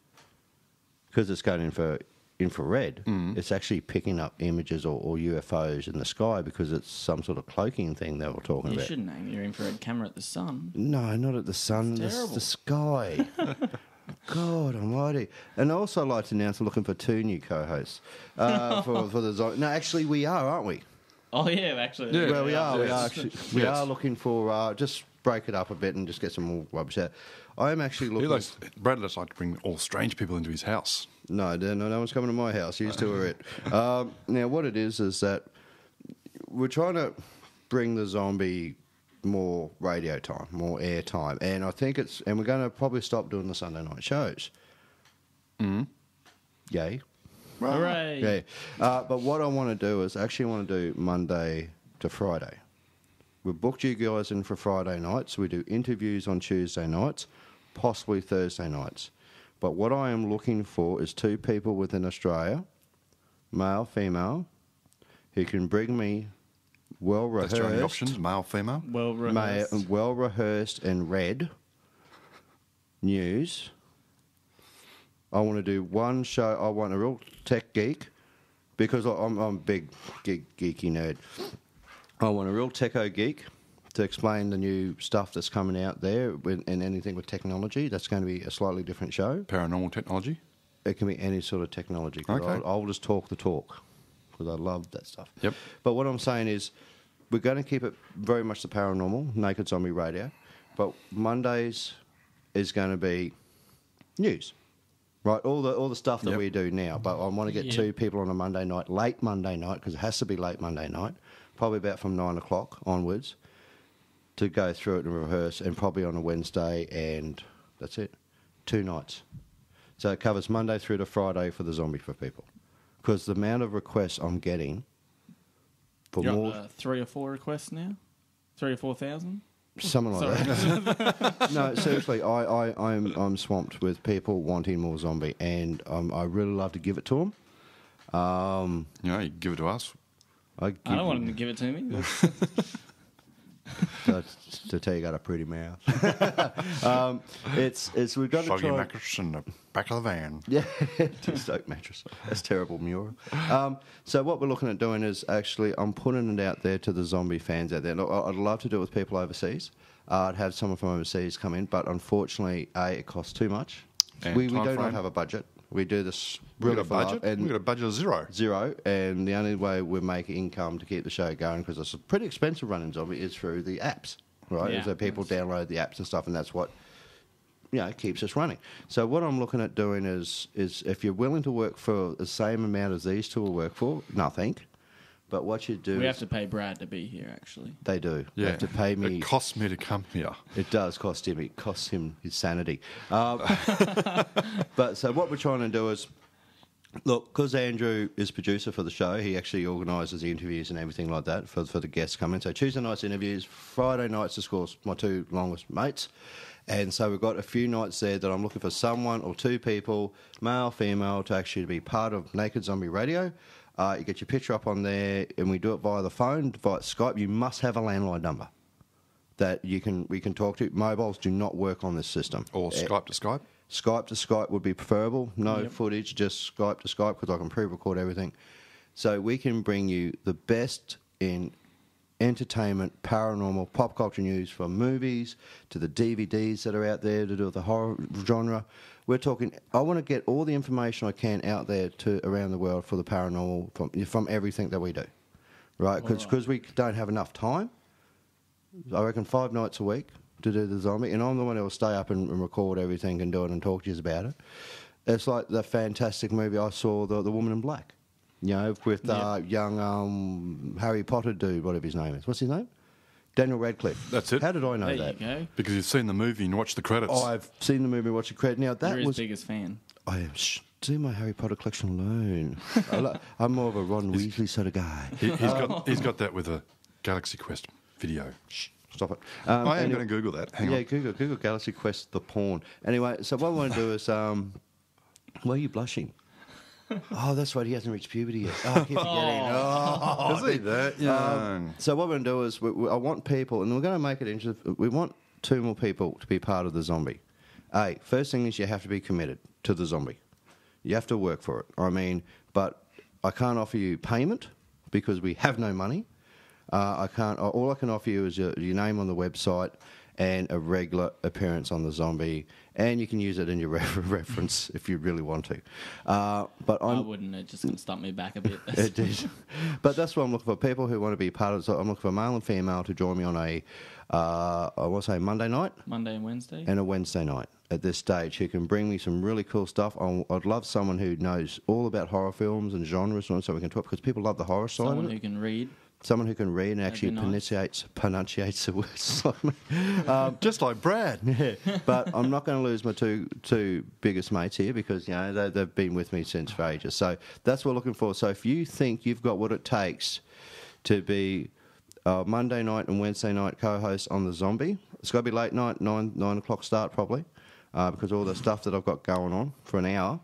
S4: because it's going in for infrared, it's actually picking up images or UFOs in the sky because it's some sort of cloaking thing they were talking
S2: You
S4: about.
S2: shouldn't aim your infrared camera at the sun.
S4: No, not at the sun,
S2: It's terrible.
S4: the sky. God almighty. And I also like to announce I'm looking for 2 new co-hosts for the zone. No, actually we are, aren't we?
S2: Oh, yeah, actually.
S3: Yeah.
S4: Well, we are. We
S3: Yes.
S4: are actually. We
S3: Yes.
S4: are looking for just break it up a bit and just get some more rubbish out. I am actually looking.
S3: Brad likes to bring all strange people into his house.
S4: No, no one's coming to my house. You two are it. Now, what it is that we're trying to bring the zombie more radio time, more air time, and I think and we're going to probably stop doing the Sunday night shows. Yay.
S2: Hooray.
S4: Yeah. But what I want to do is actually want to do Monday to Friday. We've booked you guys in for Friday nights. We do interviews on Tuesday nights, possibly Thursday nights. But what I am looking for is 2 people within Australia, male, female, who can bring me
S3: That's your only options, male, female.
S4: well-rehearsed and read news. I want to do one show. I want a real tech geek because I'm a big geeky nerd. I want a real techo geek to explain the new stuff that's coming out there and anything with technology. That's going to be a slightly different show.
S3: Paranormal technology.
S4: It can be any sort of technology. 'Cause
S3: Okay.
S4: I'll just talk the talk because I love that stuff.
S3: Yep.
S4: But what I'm saying is we're going to keep it very much the paranormal, Naked Zombie Radio. But Mondays is going to be news. Right, all the stuff that
S3: Yep.
S4: we do now. But I want to get 2 people on a Monday night, late Monday night, because it has to be late Monday night, probably about from 9 o'clock onwards, to go through it and rehearse, and probably on a Wednesday, and that's it. 2 nights. So it covers Monday through to Friday for the zombie for people. Because the amount of requests I'm getting for
S2: You're
S4: more...
S2: up to 3 or 4 requests now? 3 or 4,000?
S4: Something like that. No, seriously, I'm swamped with people wanting more zombie, and I really love to give it to them.
S3: You give it to us.
S2: I don't want him to give it to me.
S4: To tell you got a pretty mouth. It's we've got to
S3: Soggy
S4: try.
S3: mattress in the back of the van.
S4: Yeah, two-stoke mattress. That's terrible, Mura. So what we're looking at doing is actually I'm putting it out there to the zombie fans out there. Look, I'd love to do it with people overseas. I'd have someone from overseas come in, but unfortunately, it costs too much.
S3: And
S4: We do
S3: time
S4: not
S3: frame?
S4: have a budget. We do this
S3: We
S4: really
S3: got a
S4: for love,
S3: budget.
S4: and
S3: We got a budget of 0.
S4: zero, and the only way we make income to keep the show going, because it's pretty expensive running zombie, is through the apps, right?
S2: Yeah.
S4: So people download the apps and stuff, and that's what it keeps us running. So what I'm looking at doing is if you're willing to work for the same amount as these two will work for, nothing. But what you do...
S2: We have to pay Brad to be here, actually.
S4: They do.
S3: Yeah.
S4: They have to pay me...
S3: It costs me to come here.
S4: It does cost him. It costs him his sanity. But so what we're trying to do is... Look, because Andrew is producer for the show, he actually organises the interviews and everything like that for the guests coming. So Tuesday nights interviews, Friday nights, of course, my two longest mates. And so we've got a few nights there that I'm looking for someone or two people, male, female, to actually be part of Naked Zombie Radio. You get your picture up on there, and we do it via the phone, via Skype. You must have a landline number that we can talk to. Mobiles do not work on this system.
S3: Or Skype to Skype?
S4: Skype to Skype would be preferable. No footage, just Skype to Skype, because I can pre-record everything. So we can bring you the best in entertainment, paranormal, pop culture news, from movies to the DVDs that are out there to do with the horror genre. We're talking, I want to get all the information I can out there to around the world for the paranormal from everything that we do, right? Because we don't have enough time. I reckon 5 nights a week to do the zombie, and I'm the one who will stay up and record everything and do it and talk to you about it. It's like the fantastic movie I saw, the Woman in Black, with young Harry Potter dude, whatever his name is. What's his name? Daniel Radcliffe.
S3: That's it.
S4: How did I know
S2: There
S4: that?
S2: you go.
S3: Because you've seen the movie and watched the credits.
S4: I've seen the movie and watched the credit. Now, that
S2: You're his
S4: was...
S2: biggest fan.
S4: I am... do my Harry Potter collection alone. I'm more of a Ron Weasley sort of guy.
S3: He's got that with a Galaxy Quest video.
S4: Shh, stop it.
S3: I am going to Google that. Hang on.
S4: Google Galaxy Quest, the porn. Anyway, so what I want to do is... why are you blushing? Oh, that's right. He hasn't reached puberty yet. Oh, I keep forgetting. Oh,
S3: Is he that young?
S4: so what we're going to do is I want people, and we're going to make it interesting. We want 2 more people to be part of the zombie. First thing is you have to be committed to the zombie. You have to work for it. But I can't offer you payment because we have no money. I can't. All I can offer you is your name on the website and a regular appearance on the zombie, and you can use it in your reference if you really want to. But
S2: I wouldn't. It's just going to stump me back a bit.
S4: It did. But that's what I'm looking for. People who want to be part of it. So I'm looking for male and female to join me on I want to say Monday night.
S2: Monday and Wednesday.
S4: And a Wednesday night at this stage, who can bring me some really cool stuff. I'd love someone who knows all about horror films and genres, so we can talk, because people love the horror side
S2: Someone
S4: of it.
S2: who can read.
S4: Someone who can read and actually
S2: nice.
S4: pronunciates the words like me.
S3: Just like Brad.
S4: Yeah, but I'm not going to lose my two biggest mates here, because they've been with me since for ages. So that's what we're looking for. So if you think you've got what it takes to be Monday night and Wednesday night co-host on the zombie, it's got to be late night, 9 o'clock start probably, because all the stuff that I've got going on for an hour.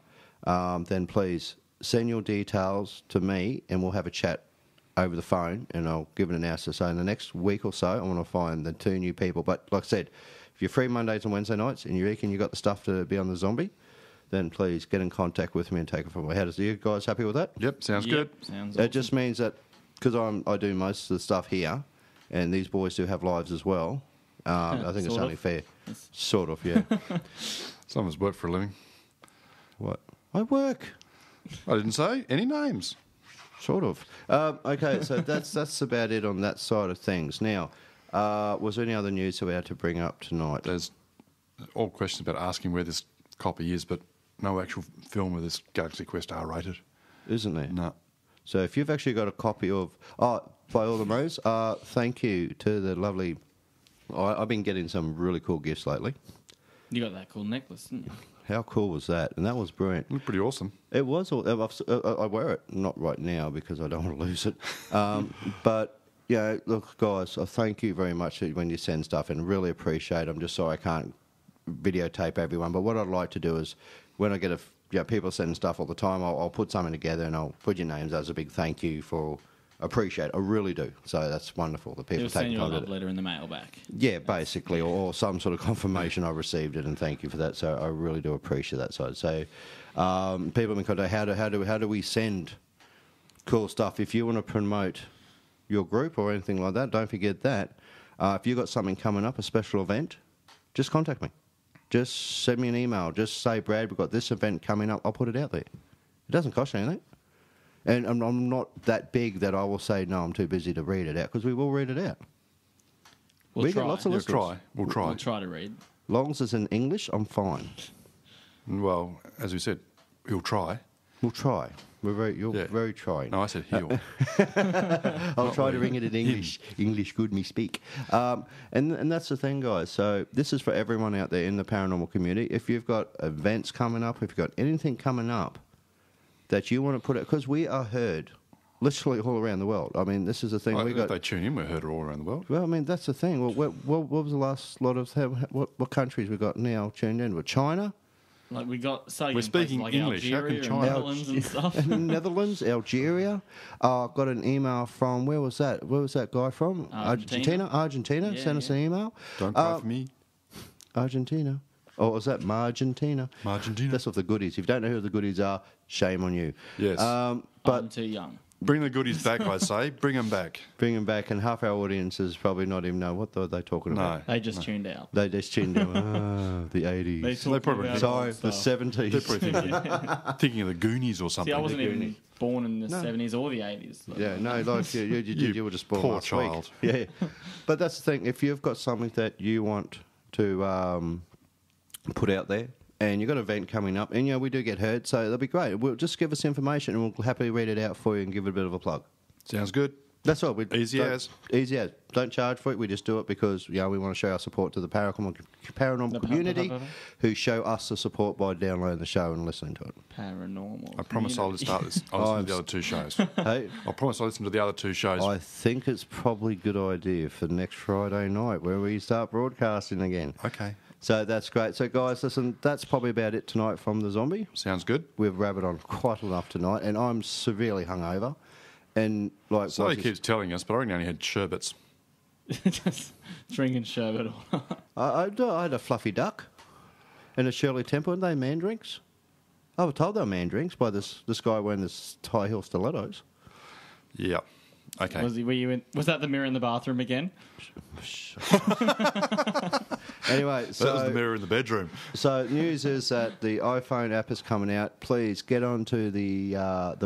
S4: Then please send your details to me, and we'll have a chat over the phone, and I'll give it an answer. So in the next week or so, I want to find the 2 new people. But like I said, if you're free Mondays and Wednesday nights and you reckon you got the stuff to be on the zombie, then please get in contact with me and take it from me. How does you guys happy with that?
S3: Yep, sounds good.
S2: Sounds
S4: It
S2: awesome.
S4: just means that because I do most of the stuff here, and these boys do have lives as well. I think it's
S2: Sort
S4: only
S2: of.
S4: fair. Sort of, yeah.
S3: Some of us work for a living.
S4: What? I work.
S3: I didn't say any names.
S4: Sort of. Okay, so that's about it on that side of things. Now, was there any other news that we had to bring up tonight?
S3: There's all questions about asking where this copy is, but no actual film of this Galaxy Quest R-rated.
S4: Isn't there?
S3: No.
S4: So if you've actually got a copy of... by all the Rose, thank you to the lovely... I've been getting some really cool gifts lately.
S2: You got that cool necklace, didn't you?
S4: How cool was that? And that was brilliant.
S3: Looked pretty awesome.
S4: It was. I wear it, not right now because I don't want to lose it. But, look, guys, I thank you very much when you send stuff, and really appreciate it. I'm just sorry I can't videotape everyone. But what I'd like to do is, when I get people sending stuff all the time, I'll put something together and I'll put your names as a big thank you for... Appreciate it. I really do. So that's wonderful. The people
S2: He'll
S4: take
S2: send you a
S4: time
S2: love
S4: to...
S2: letter in the mail back.
S4: Yeah, basically, or some sort of confirmation I received it, and thank you for that. So I really do appreciate that side. So people have been contacted. How do we send cool stuff? If you want to promote your group or anything like that, don't forget that. If you've got something coming up, a special event, just contact me. Just send me an email. Just say, Brad, we've got this event coming up. I'll put it out there. It doesn't cost you anything. And I'm not that big that I will say, no, I'm too busy to read it out, because we will read it out.
S2: We'll
S4: we
S2: try.
S4: get lots of listeners.
S3: We'll try.
S2: We'll try to read.
S4: Long as it's in English, I'm fine.
S3: Well, as we said, he'll try.
S4: We'll try. You're very trying.
S3: No, I said he'll.
S4: I'll try to ring it in English. English good me speak. And that's the thing, guys. So this is for everyone out there in the paranormal community. If you've got events coming up, if you've got anything coming up that you want to put it, because we are heard literally all around the world. I mean, this is the thing.
S3: If they tune in, we're heard all around the world.
S4: Well, I mean, that's the thing. Well, what was the last lot of what countries we got now tuned in? With China.
S2: Like
S3: we're speaking
S2: like
S3: English.
S2: Algeria,
S3: How can China?
S2: Netherlands and stuff.
S4: Netherlands, Algeria. Got an email from where was that? Where was that guy from? Argentina.
S2: Yeah,
S4: Sent us an email.
S3: Don't cry for me.
S4: Argentina. Or was that Margentina?
S3: Margentina.
S4: That's what the goodies. If you don't know who the goodies are, shame on you.
S3: Yes.
S4: But
S2: I'm too young.
S3: Bring the goodies back, I say. Bring them back.
S4: bring them back, and half our audience is probably not even know what are they talking about.
S2: They just tuned out.
S4: They just tuned in. The 80s.
S2: They
S3: probably-
S2: about
S4: Sorry,
S2: old
S4: the
S2: stuff.
S4: 70s.
S3: They're probably thinking of the Goonies or something.
S2: See, I wasn't even born in the 70s or the 80s. So.
S4: Yeah, no, like you were just born
S3: poor
S4: last
S3: child.
S4: week. Yeah, but that's the thing. If you've got something that you want to put out there, and you've got an event coming up, and we do get heard, so that'll be great. We'll just give us information, and we'll happily read it out for you and give it a bit of a plug.
S3: Sounds good.
S4: That's all.
S3: Easy as.
S4: Easy as. Don't charge for it. We just do it because we want to show our support to the paranormal community who show us the support by downloading the show and listening to it.
S2: Paranormal.
S3: I promise I'll start this. I'll listen to the other two shows.
S4: Hey,
S3: I promise I'll listen to the other two shows.
S4: I think it's probably a good idea for next Friday night where we start broadcasting again.
S3: Okay.
S4: So that's great. So, guys, listen, that's probably about it tonight from the Zombie.
S3: Sounds good.
S4: We've rabbited on quite enough tonight, and I'm severely hungover. And like,
S3: So he keeps telling us, but I only had sherbets.
S2: Just drinking sherbet.
S4: I had a fluffy duck and a Shirley Temple, and they man drinks. I was told they were man drinks by this guy wearing this high heel stilettos.
S3: Yeah. Okay.
S2: Was that the mirror in the bathroom again?
S4: Anyway,
S3: that was the mirror in the bedroom.
S4: So news is that the iPhone app is coming out. Please get onto the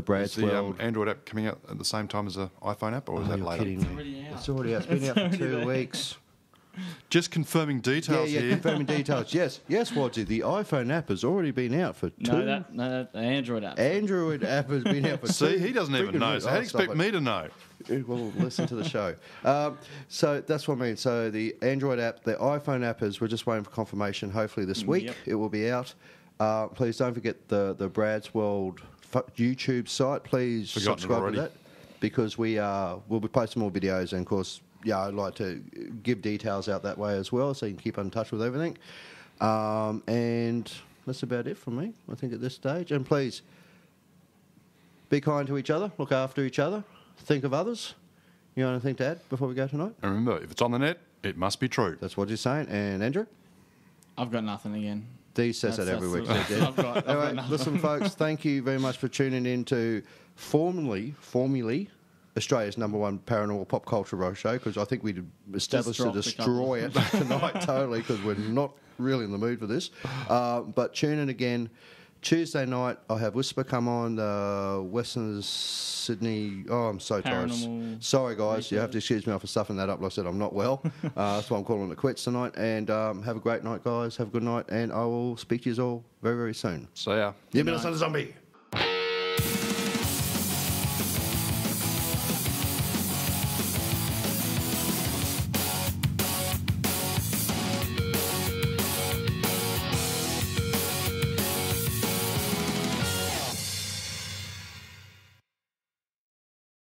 S4: Brad's
S3: Is the
S4: World.
S3: Android app coming out at the same time as the iPhone app, or is that
S4: You're
S3: later?
S4: kidding
S2: It's
S4: me.
S2: already out.
S4: It's already out. It's been out for 2 weeks.
S3: Just confirming details
S4: Yeah,
S3: here.
S4: confirming details. Yes, Wadsy, the iPhone app has already been out for 2.
S2: No, the Android app.
S4: Android app has been out for 2.
S3: See, he doesn't even
S4: freaking
S3: know.
S4: weeks.
S3: So how do you
S4: Stop
S3: expect
S4: it.
S3: me to know?
S4: Well, listen to the show. So that's what I mean. So the Android app, the iPhone app we're just waiting for confirmation. Hopefully this week
S2: Yep.
S4: it will be out. Please don't forget the Brad's World YouTube site. Please
S3: Forgotten it
S4: subscribe
S3: already.
S4: to that because we'll be posting more videos, and of course, I'd like to give details out that way as well, so you can keep in touch with everything. And that's about it from me, I think, at this stage. And please be kind to each other, look after each other, think of others. You got anything to add before we go tonight?
S3: And remember, if it's on the net, it must be true.
S4: That's what you're saying. And Andrew?
S2: I've got nothing again.
S4: Dee says that every week.
S2: I've got
S4: Anyway,
S2: nothing.
S4: listen, folks, thank you very much for tuning in to formerly Australia's #1 paranormal pop culture road show, because I think we'd established to
S2: dropped a couple.
S4: destroy it tonight totally, because we're not really in the mood for this. But tune in again. Tuesday night, I'll have Whisper come on, Western Sydney. Oh, I'm so tired.
S2: Paranormal
S4: Sorry, guys. You have to
S2: research.
S4: excuse me for stuffing that up. Like I said, I'm not well. That's why I'm calling it quits tonight. And have a great night, guys. Have a good night. And I will speak to you all very, very soon.
S3: So, yeah.
S4: You've been a zombie.